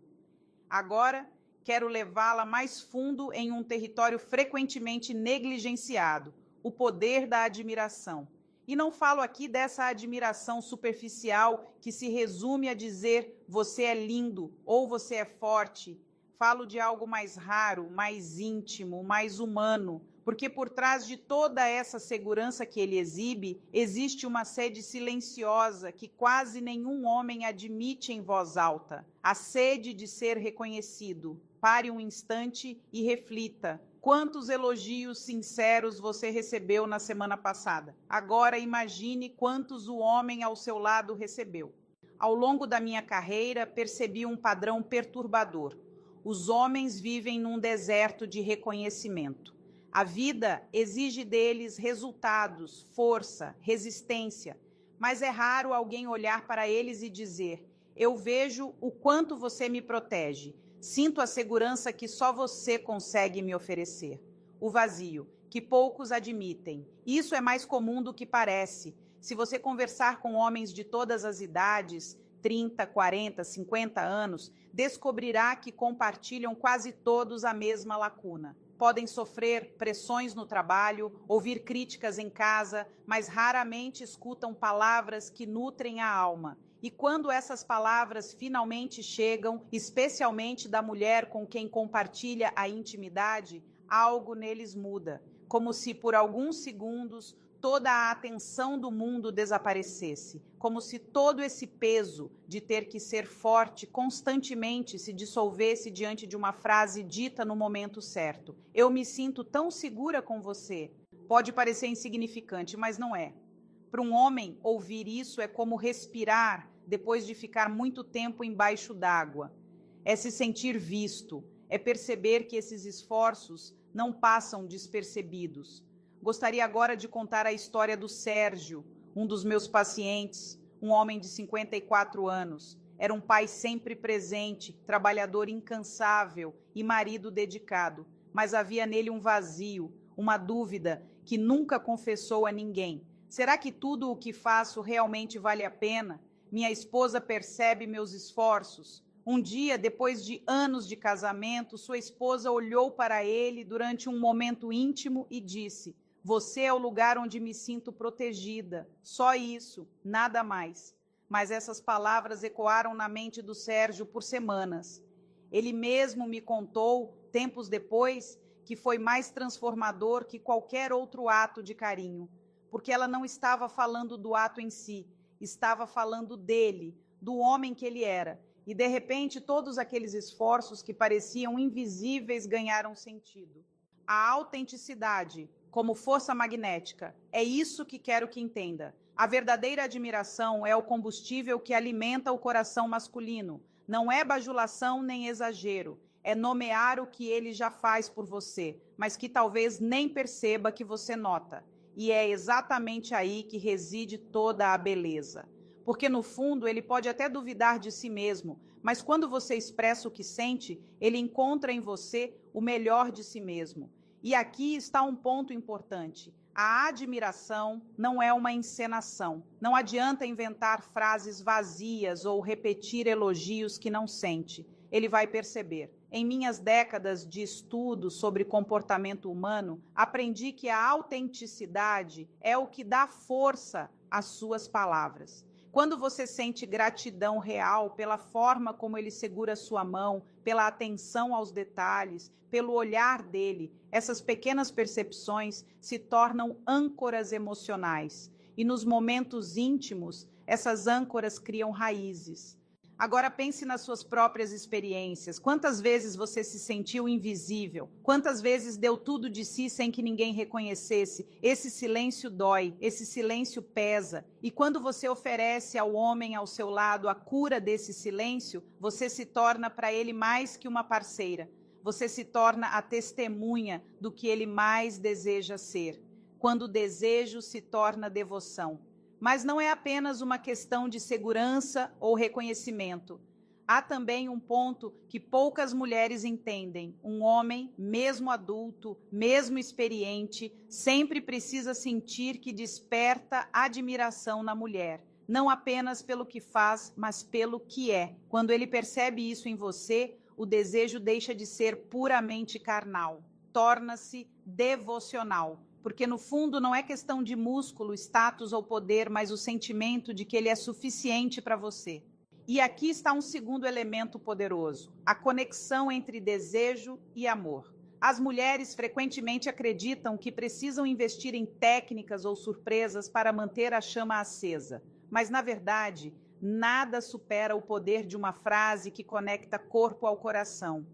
Agora, quero levá-la mais fundo em um território frequentemente negligenciado, o poder da admiração. E não falo aqui dessa admiração superficial que se resume a dizer você é lindo ou você é forte. Falo de algo mais raro, mais íntimo, mais humano, porque por trás de toda essa segurança que ele exibe, existe uma sede silenciosa que quase nenhum homem admite em voz alta. A sede de ser reconhecido. Pare um instante e reflita. Quantos elogios sinceros você recebeu na semana passada? Agora imagine quantos o homem ao seu lado recebeu. Ao longo da minha carreira, percebi um padrão perturbador. Os homens vivem num deserto de reconhecimento. A vida exige deles resultados, força, resistência, mas é raro alguém olhar para eles e dizer: eu vejo o quanto você me protege. Sinto a segurança que só você consegue me oferecer. O vazio, que poucos admitem. Isso é mais comum do que parece. Se você conversar com homens de todas as idades, 30, 40, 50 anos, descobrirá que compartilham quase todos a mesma lacuna. podem sofrer pressões no trabalho, ouvir críticas em casa, mas raramente escutam palavras que nutrem a alma. E quando essas palavras finalmente chegam, especialmente da mulher com quem compartilha a intimidade, algo neles muda, como se por alguns segundos toda a atenção do mundo desaparecesse, como se todo esse peso de ter que ser forte constantemente se dissolvesse diante de uma frase dita no momento certo. Eu me sinto tão segura com você. Pode parecer insignificante, mas não é. Para um homem, ouvir isso é como respirar depois de ficar muito tempo embaixo d'água. É se sentir visto, é perceber que esses esforços não passam despercebidos. Gostaria agora de contar a história do Sérgio, um dos meus pacientes, um homem de 54 anos. Era um pai sempre presente, trabalhador incansável e marido dedicado, mas havia nele um vazio, uma dúvida que nunca confessou a ninguém. Será que tudo o que faço realmente vale a pena? Minha esposa percebe meus esforços. Um dia, depois de anos de casamento, sua esposa olhou para ele durante um momento íntimo e disse: "Você é o lugar onde me sinto protegida. Só isso, nada mais." Mas essas palavras ecoaram na mente do Sérgio por semanas. Ele mesmo me contou, tempos depois, que foi mais transformador que qualquer outro ato de carinho, porque ela não estava falando do ato em si, estava falando dele, do homem que ele era. E, de repente, todos aqueles esforços que pareciam invisíveis ganharam sentido. A autenticidade, como força magnética, é isso que quero que entenda. A verdadeira admiração é o combustível que alimenta o coração masculino. Não é bajulação nem exagero. É nomear o que ele já faz por você, mas que talvez nem perceba que você nota. E é exatamente aí que reside toda a beleza. Porque, no fundo, ele pode até duvidar de si mesmo, mas quando você expressa o que sente, ele encontra em você o melhor de si mesmo. E aqui está um ponto importante. A admiração não é uma encenação. Não adianta inventar frases vazias ou repetir elogios que não sente. Ele vai perceber. Em minhas décadas de estudo sobre comportamento humano, aprendi que a autenticidade é o que dá força às suas palavras. Quando você sente gratidão real pela forma como ele segura sua mão, pela atenção aos detalhes, pelo olhar dele, essas pequenas percepções se tornam âncoras emocionais. E nos momentos íntimos, essas âncoras criam raízes. Agora pense nas suas próprias experiências. Quantas vezes você se sentiu invisível? Quantas vezes deu tudo de si sem que ninguém reconhecesse? Esse silêncio dói, esse silêncio pesa. E quando você oferece ao homem ao seu lado a cura desse silêncio, você se torna para ele mais que uma parceira. Você se torna a testemunha do que ele mais deseja ser. Quando o desejo se torna devoção. Mas não é apenas uma questão de segurança ou reconhecimento. Há também um ponto que poucas mulheres entendem. Um homem, mesmo adulto, mesmo experiente, sempre precisa sentir que desperta admiração na mulher. Não apenas pelo que faz, mas pelo que é. Quando ele percebe isso em você, o desejo deixa de ser puramente carnal. Torna-se devocional. Porque no fundo não é questão de músculo, status ou poder, mas o sentimento de que ele é suficiente para você. E aqui está um segundo elemento poderoso, a conexão entre desejo e amor. As mulheres frequentemente acreditam que precisam investir em técnicas ou surpresas para manter a chama acesa. Mas, na verdade, nada supera o poder de uma frase que conecta corpo ao coração.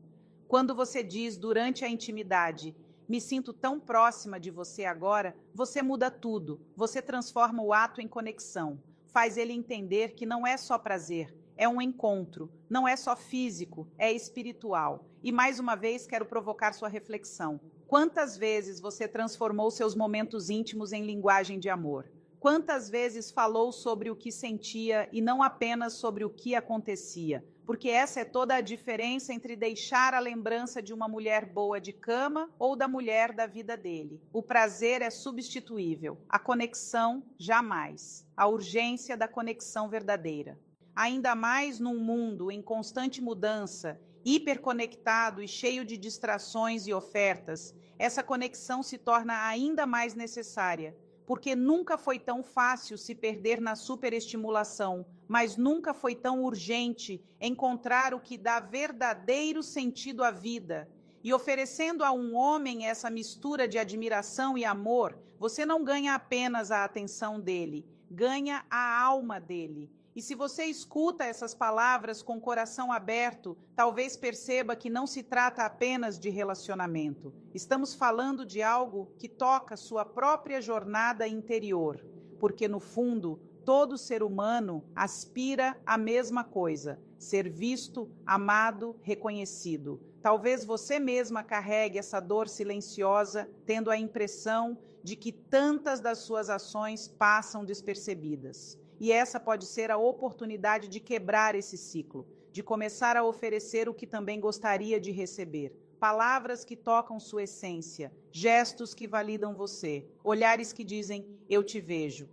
Quando você diz durante a intimidade: "Me sinto tão próxima de você agora", você muda tudo. Você transforma o ato em conexão. Faz ele entender que não é só prazer, é um encontro. Não é só físico, é espiritual. E mais uma vez quero provocar sua reflexão. Quantas vezes você transformou seus momentos íntimos em linguagem de amor? Quantas vezes falou sobre o que sentia e não apenas sobre o que acontecia? Porque essa é toda a diferença entre deixar a lembrança de uma mulher boa de cama ou da mulher da vida dele. O prazer é substituível, a conexão jamais. A urgência da conexão verdadeira. Ainda mais num mundo em constante mudança Hiperconectado e cheio de distrações e ofertas, essa conexão se torna ainda mais necessária, porque nunca foi tão fácil se perder na superestimulação, mas nunca foi tão urgente encontrar o que dá verdadeiro sentido à vida. E oferecendo a um homem essa mistura de admiração e amor, você não ganha apenas a atenção dele, ganha a alma dele. E se você escuta essas palavras com o coração aberto, talvez perceba que não se trata apenas de relacionamento. Estamos falando de algo que toca sua própria jornada interior, porque no fundo, todo ser humano aspira à mesma coisa: ser visto, amado, reconhecido. Talvez você mesma carregue essa dor silenciosa, tendo a impressão de que tantas das suas ações passam despercebidas. E essa pode ser a oportunidade de quebrar esse ciclo, de começar a oferecer o que também gostaria de receber. Palavras que tocam sua essência, gestos que validam você, olhares que dizem, eu te vejo.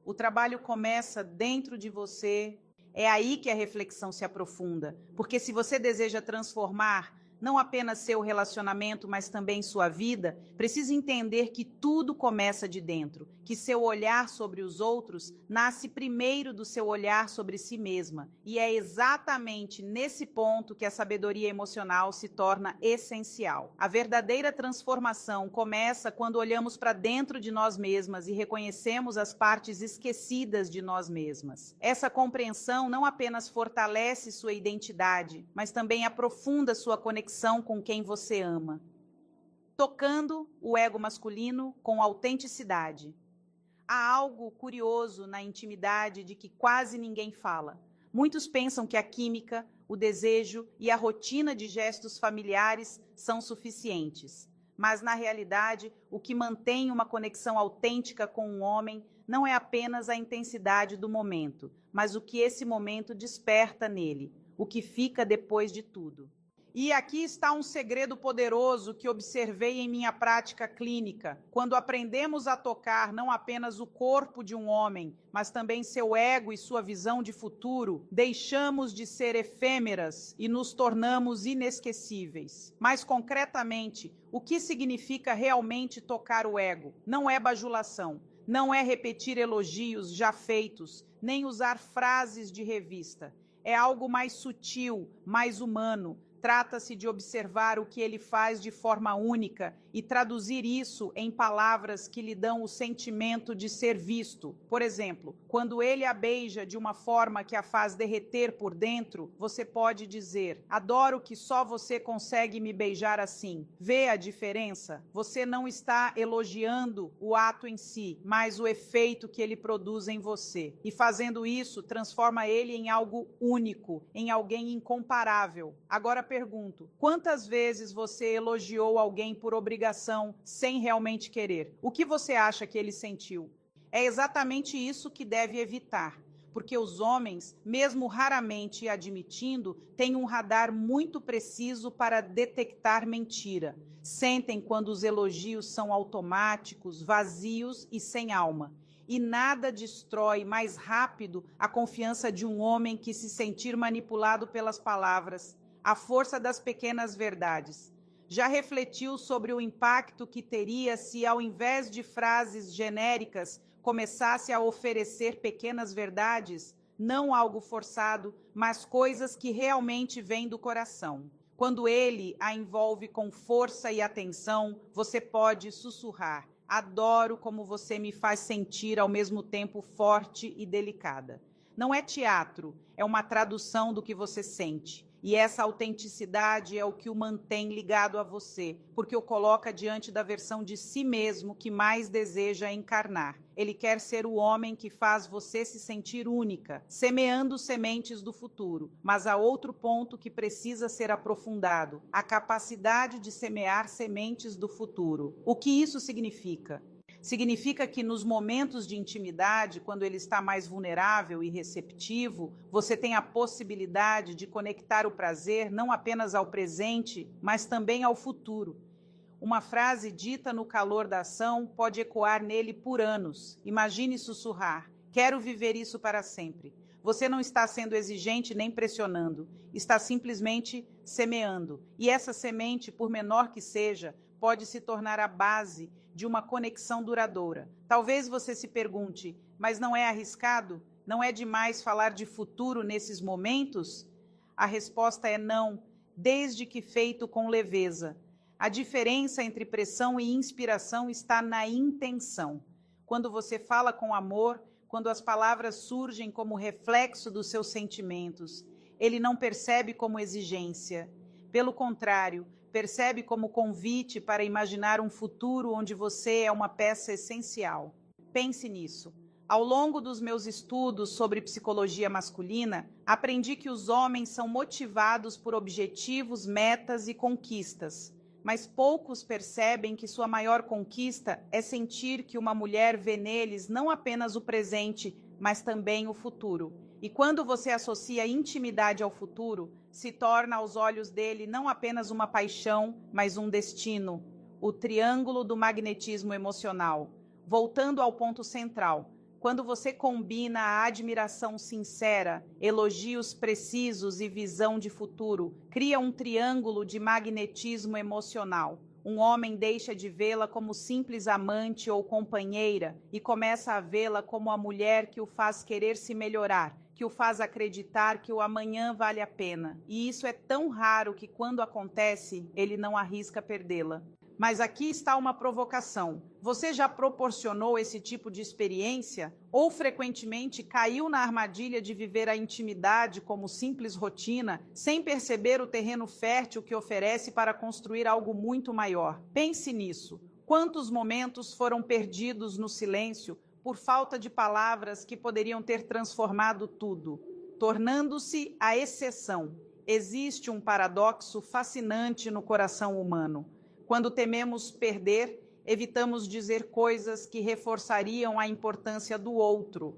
O trabalho começa dentro de você, é aí que a reflexão se aprofunda, porque se você deseja transformar não apenas seu relacionamento, mas também sua vida, precisa entender que tudo começa de dentro, que seu olhar sobre os outros nasce primeiro do seu olhar sobre si mesma. E é exatamente nesse ponto que a sabedoria emocional se torna essencial. A verdadeira transformação começa quando olhamos para dentro de nós mesmas e reconhecemos as partes esquecidas de nós mesmas. Essa compreensão não apenas fortalece sua identidade, mas também aprofunda sua conexão com quem você ama, tocando o ego masculino com autenticidade. Há algo curioso na intimidade de que quase ninguém fala. Muitos pensam que a química, o desejo e a rotina de gestos familiares são suficientes. Mas, na realidade, o que mantém uma conexão autêntica com um homem não é apenas a intensidade do momento, mas o que esse momento desperta nele, o que fica depois de tudo. E aqui está um segredo poderoso que observei em minha prática clínica. Quando aprendemos a tocar não apenas o corpo de um homem, mas também seu ego e sua visão de futuro, deixamos de ser efêmeras e nos tornamos inesquecíveis. Mais concretamente, o que significa realmente tocar o ego? Não é bajulação, não é repetir elogios já feitos, nem usar frases de revista. É algo mais sutil, mais humano. Trata-se de observar o que ele faz de forma única e traduzir isso em palavras que lhe dão o sentimento de ser visto. Por exemplo, quando ele a beija de uma forma que a faz derreter por dentro, você pode dizer: adoro que só você consegue me beijar assim. Vê a diferença? Você não está elogiando o ato em si, mas o efeito que ele produz em você. E fazendo isso, transforma ele em algo único, em alguém incomparável. Agora pergunto, quantas vezes você elogiou alguém por obrigação, sem realmente querer? O que você acha que ele sentiu? É exatamente isso que deve evitar, porque os homens, mesmo raramente admitindo, têm um radar muito preciso para detectar mentira. Sentem quando os elogios são automáticos, vazios e sem alma. E nada destrói mais rápido a confiança de um homem que se sentir manipulado pelas palavras. A força das pequenas verdades. Já refletiu sobre o impacto que teria se, ao invés de frases genéricas, começasse a oferecer pequenas verdades? Não algo forçado, mas coisas que realmente vêm do coração. Quando ele a envolve com força e atenção, você pode sussurrar: adoro como você me faz sentir ao mesmo tempo forte e delicada. Não é teatro, é uma tradução do que você sente. E essa autenticidade é o que o mantém ligado a você, porque o coloca diante da versão de si mesmo que mais deseja encarnar. Ele quer ser o homem que faz você se sentir única, semeando sementes do futuro. Mas há outro ponto que precisa ser aprofundado: a capacidade de semear sementes do futuro. O que isso significa? Significa que nos momentos de intimidade, quando ele está mais vulnerável e receptivo, você tem a possibilidade de conectar o prazer não apenas ao presente, mas também ao futuro. Uma frase dita no calor da ação pode ecoar nele por anos. Imagine sussurrar: quero viver isso para sempre. Você não está sendo exigente nem pressionando, está simplesmente semeando. E essa semente, por menor que seja, pode se tornar a base de uma conexão duradoura. Talvez você se pergunte, mas não é arriscado? Não é demais falar de futuro nesses momentos? A resposta é não, desde que feito com leveza. A diferença entre pressão e inspiração está na intenção. Quando você fala com amor, quando as palavras surgem como reflexo dos seus sentimentos, ele não percebe como exigência. Pelo contrário, percebe como convite para imaginar um futuro onde você é uma peça essencial. Pense nisso. Ao longo dos meus estudos sobre psicologia masculina, aprendi que os homens são motivados por objetivos, metas e conquistas. Mas poucos percebem que sua maior conquista é sentir que uma mulher vê neles não apenas o presente, mas também o futuro. E quando você associa intimidade ao futuro, se torna aos olhos dele não apenas uma paixão, mas um destino. O triângulo do magnetismo emocional. Voltando ao ponto central. Quando você combina a admiração sincera, elogios precisos e visão de futuro, cria um triângulo de magnetismo emocional. Um homem deixa de vê-la como simples amante ou companheira e começa a vê-la como a mulher que o faz querer se melhorar, que o faz acreditar que o amanhã vale a pena. E isso é tão raro que, quando acontece, ele não arrisca perdê-la. Mas aqui está uma provocação. Você já proporcionou esse tipo de experiência? Ou frequentemente caiu na armadilha de viver a intimidade como simples rotina, sem perceber o terreno fértil que oferece para construir algo muito maior? Pense nisso. Quantos momentos foram perdidos no silêncio por falta de palavras que poderiam ter transformado tudo, tornando-se a exceção? Existe um paradoxo fascinante no coração humano. Quando tememos perder, evitamos dizer coisas que reforçariam a importância do outro.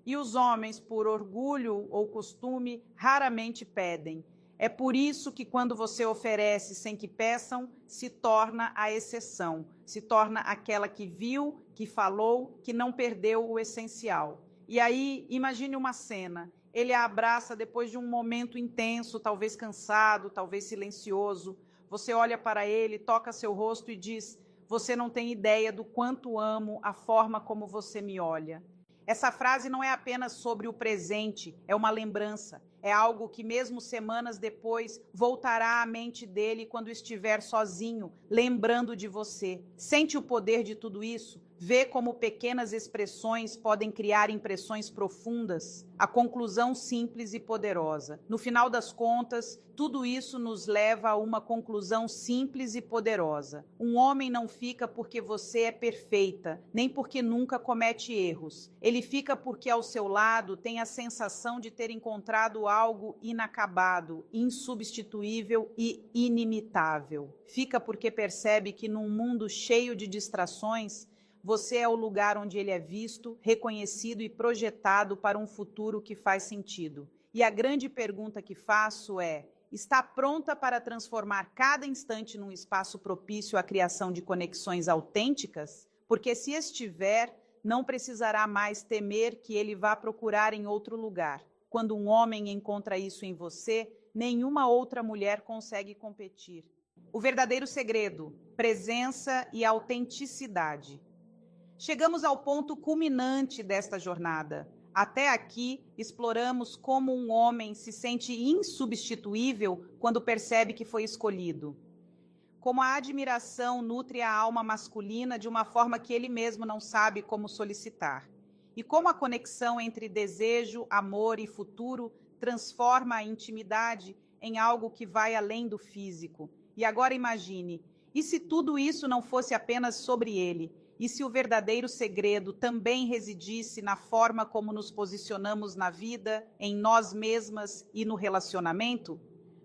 E os homens, por orgulho ou costume, raramente pedem. É por isso que quando você oferece sem que peçam, se torna a exceção, se torna aquela que viu, que falou, que não perdeu o essencial. E aí, imagine uma cena. Ele a abraça depois de um momento intenso, talvez cansado, talvez silencioso. Você olha para ele, toca seu rosto e diz: "Você não tem ideia do quanto amo a forma como você me olha." Essa frase não é apenas sobre o presente, é uma lembrança. É algo que mesmo semanas depois voltará à mente dele quando estiver sozinho, lembrando de você. Sente o poder de tudo isso? Vê como pequenas expressões podem criar impressões profundas? A conclusão simples e poderosa. No final das contas, tudo isso nos leva a uma conclusão simples e poderosa. Um homem não fica porque você é perfeita, nem porque nunca comete erros. Ele fica porque ao seu lado tem a sensação de ter encontrado algo inacabado, insubstituível e inimitável. Fica porque percebe que num mundo cheio de distrações, você é o lugar onde ele é visto, reconhecido e projetado para um futuro que faz sentido. E a grande pergunta que faço é: está pronta para transformar cada instante num espaço propício à criação de conexões autênticas? Porque se estiver, não precisará mais temer que ele vá procurar em outro lugar. Quando um homem encontra isso em você, nenhuma outra mulher consegue competir. O verdadeiro segredo: presença e autenticidade. Chegamos ao ponto culminante desta jornada. Até aqui, exploramos como um homem se sente insubstituível quando percebe que foi escolhido. Como a admiração nutre a alma masculina de uma forma que ele mesmo não sabe como solicitar. E como a conexão entre desejo, amor e futuro transforma a intimidade em algo que vai além do físico. E agora imagine, e se tudo isso não fosse apenas sobre ele? E se o verdadeiro segredo também residisse na forma como nos posicionamos na vida, em nós mesmas e no relacionamento?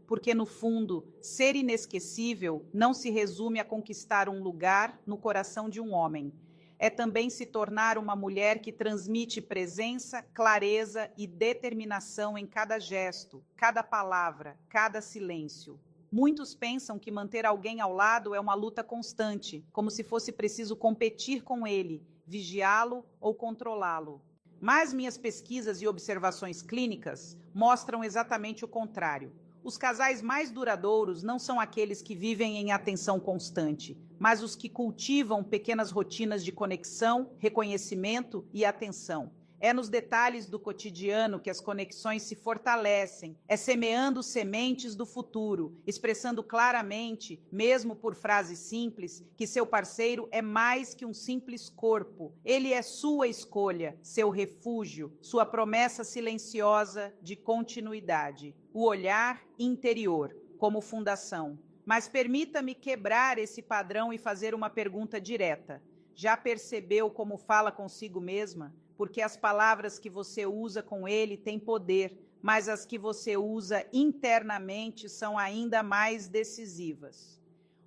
Porque, no fundo, ser inesquecível não se resume a conquistar um lugar no coração de um homem. É também se tornar uma mulher que transmite presença, clareza e determinação em cada gesto, cada palavra, cada silêncio. Muitos pensam que manter alguém ao lado é uma luta constante, como se fosse preciso competir com ele, vigiá-lo ou controlá-lo. Mas minhas pesquisas e observações clínicas mostram exatamente o contrário. Os casais mais duradouros não são aqueles que vivem em atenção constante, mas os que cultivam pequenas rotinas de conexão, reconhecimento e atenção. É nos detalhes do cotidiano que as conexões se fortalecem, é semeando sementes do futuro, expressando claramente, mesmo por frases simples, que seu parceiro é mais que um simples corpo. Ele é sua escolha, seu refúgio, sua promessa silenciosa de continuidade. O olhar interior, como fundação. Mas permita-me quebrar esse padrão e fazer uma pergunta direta. Já percebeu como fala consigo mesma? Porque as palavras que você usa com ele têm poder, mas as que você usa internamente são ainda mais decisivas.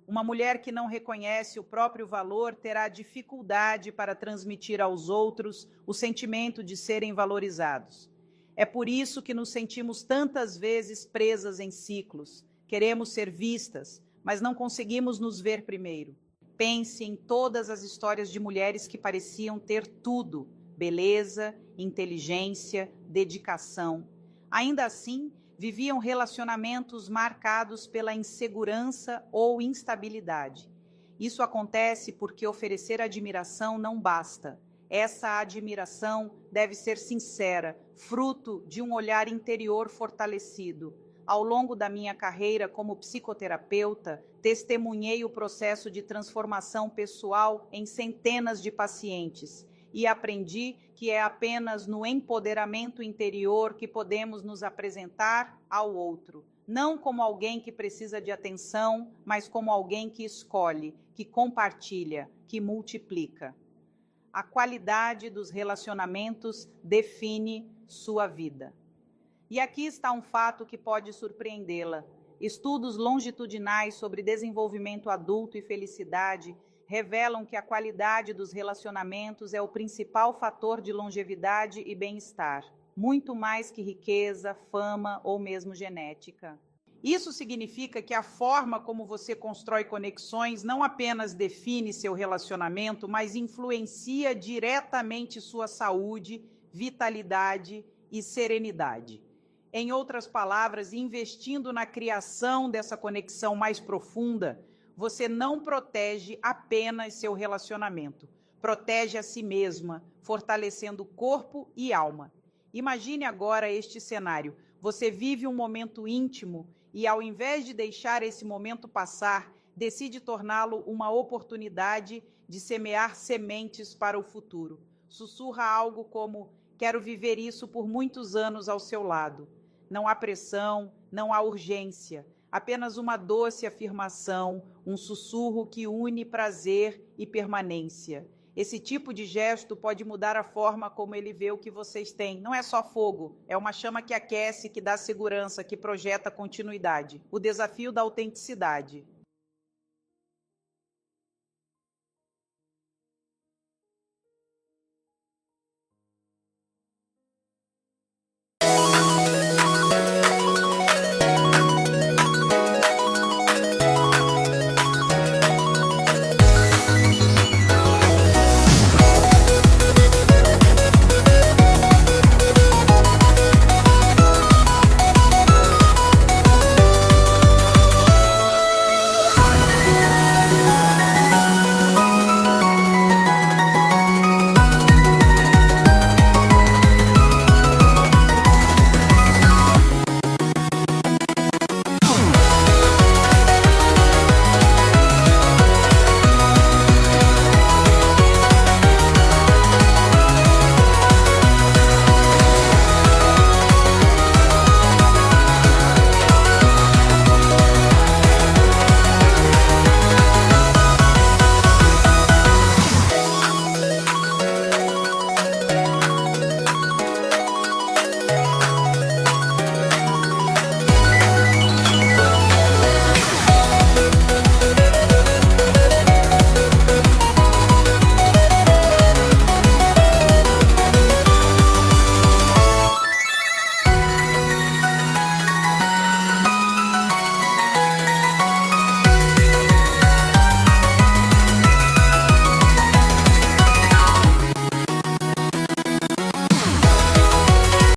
Uma mulher que não reconhece o próprio valor terá dificuldade para transmitir aos outros o sentimento de serem valorizados. É por isso que nos sentimos tantas vezes presas em ciclos. Queremos ser vistas, mas não conseguimos nos ver primeiro. Pense em todas as histórias de mulheres que pareciam ter tudo: beleza, inteligência, dedicação. Ainda assim, viviam relacionamentos marcados pela insegurança ou instabilidade. Isso acontece porque oferecer admiração não basta. Essa admiração deve ser sincera, fruto de um olhar interior fortalecido. Ao longo da minha carreira como psicoterapeuta, testemunhei o processo de transformação pessoal em centenas de pacientes e aprendi que é apenas no empoderamento interior que podemos nos apresentar ao outro. Não como alguém que precisa de atenção, mas como alguém que escolhe, que compartilha, que multiplica. A qualidade dos relacionamentos define sua vida. E aqui está um fato que pode surpreendê-la. Estudos longitudinais sobre desenvolvimento adulto e felicidade revelam que a qualidade dos relacionamentos é o principal fator de longevidade e bem-estar, muito mais que riqueza, fama ou mesmo genética. Isso significa que a forma como você constrói conexões não apenas define seu relacionamento, mas influencia diretamente sua saúde, vitalidade e serenidade. Em outras palavras, investindo na criação dessa conexão mais profunda, você não protege apenas seu relacionamento, protege a si mesma, fortalecendo corpo e alma. Imagine agora este cenário. Você vive um momento íntimo e, ao invés de deixar esse momento passar, decide torná-lo uma oportunidade de semear sementes para o futuro. Sussurra algo como: quero viver isso por muitos anos ao seu lado. Não há pressão, não há urgência, apenas uma doce afirmação, um sussurro que une prazer e permanência. Esse tipo de gesto pode mudar a forma como ele vê o que vocês têm. Não é só fogo, é uma chama que aquece, que dá segurança, que projeta continuidade. O desafio da autenticidade.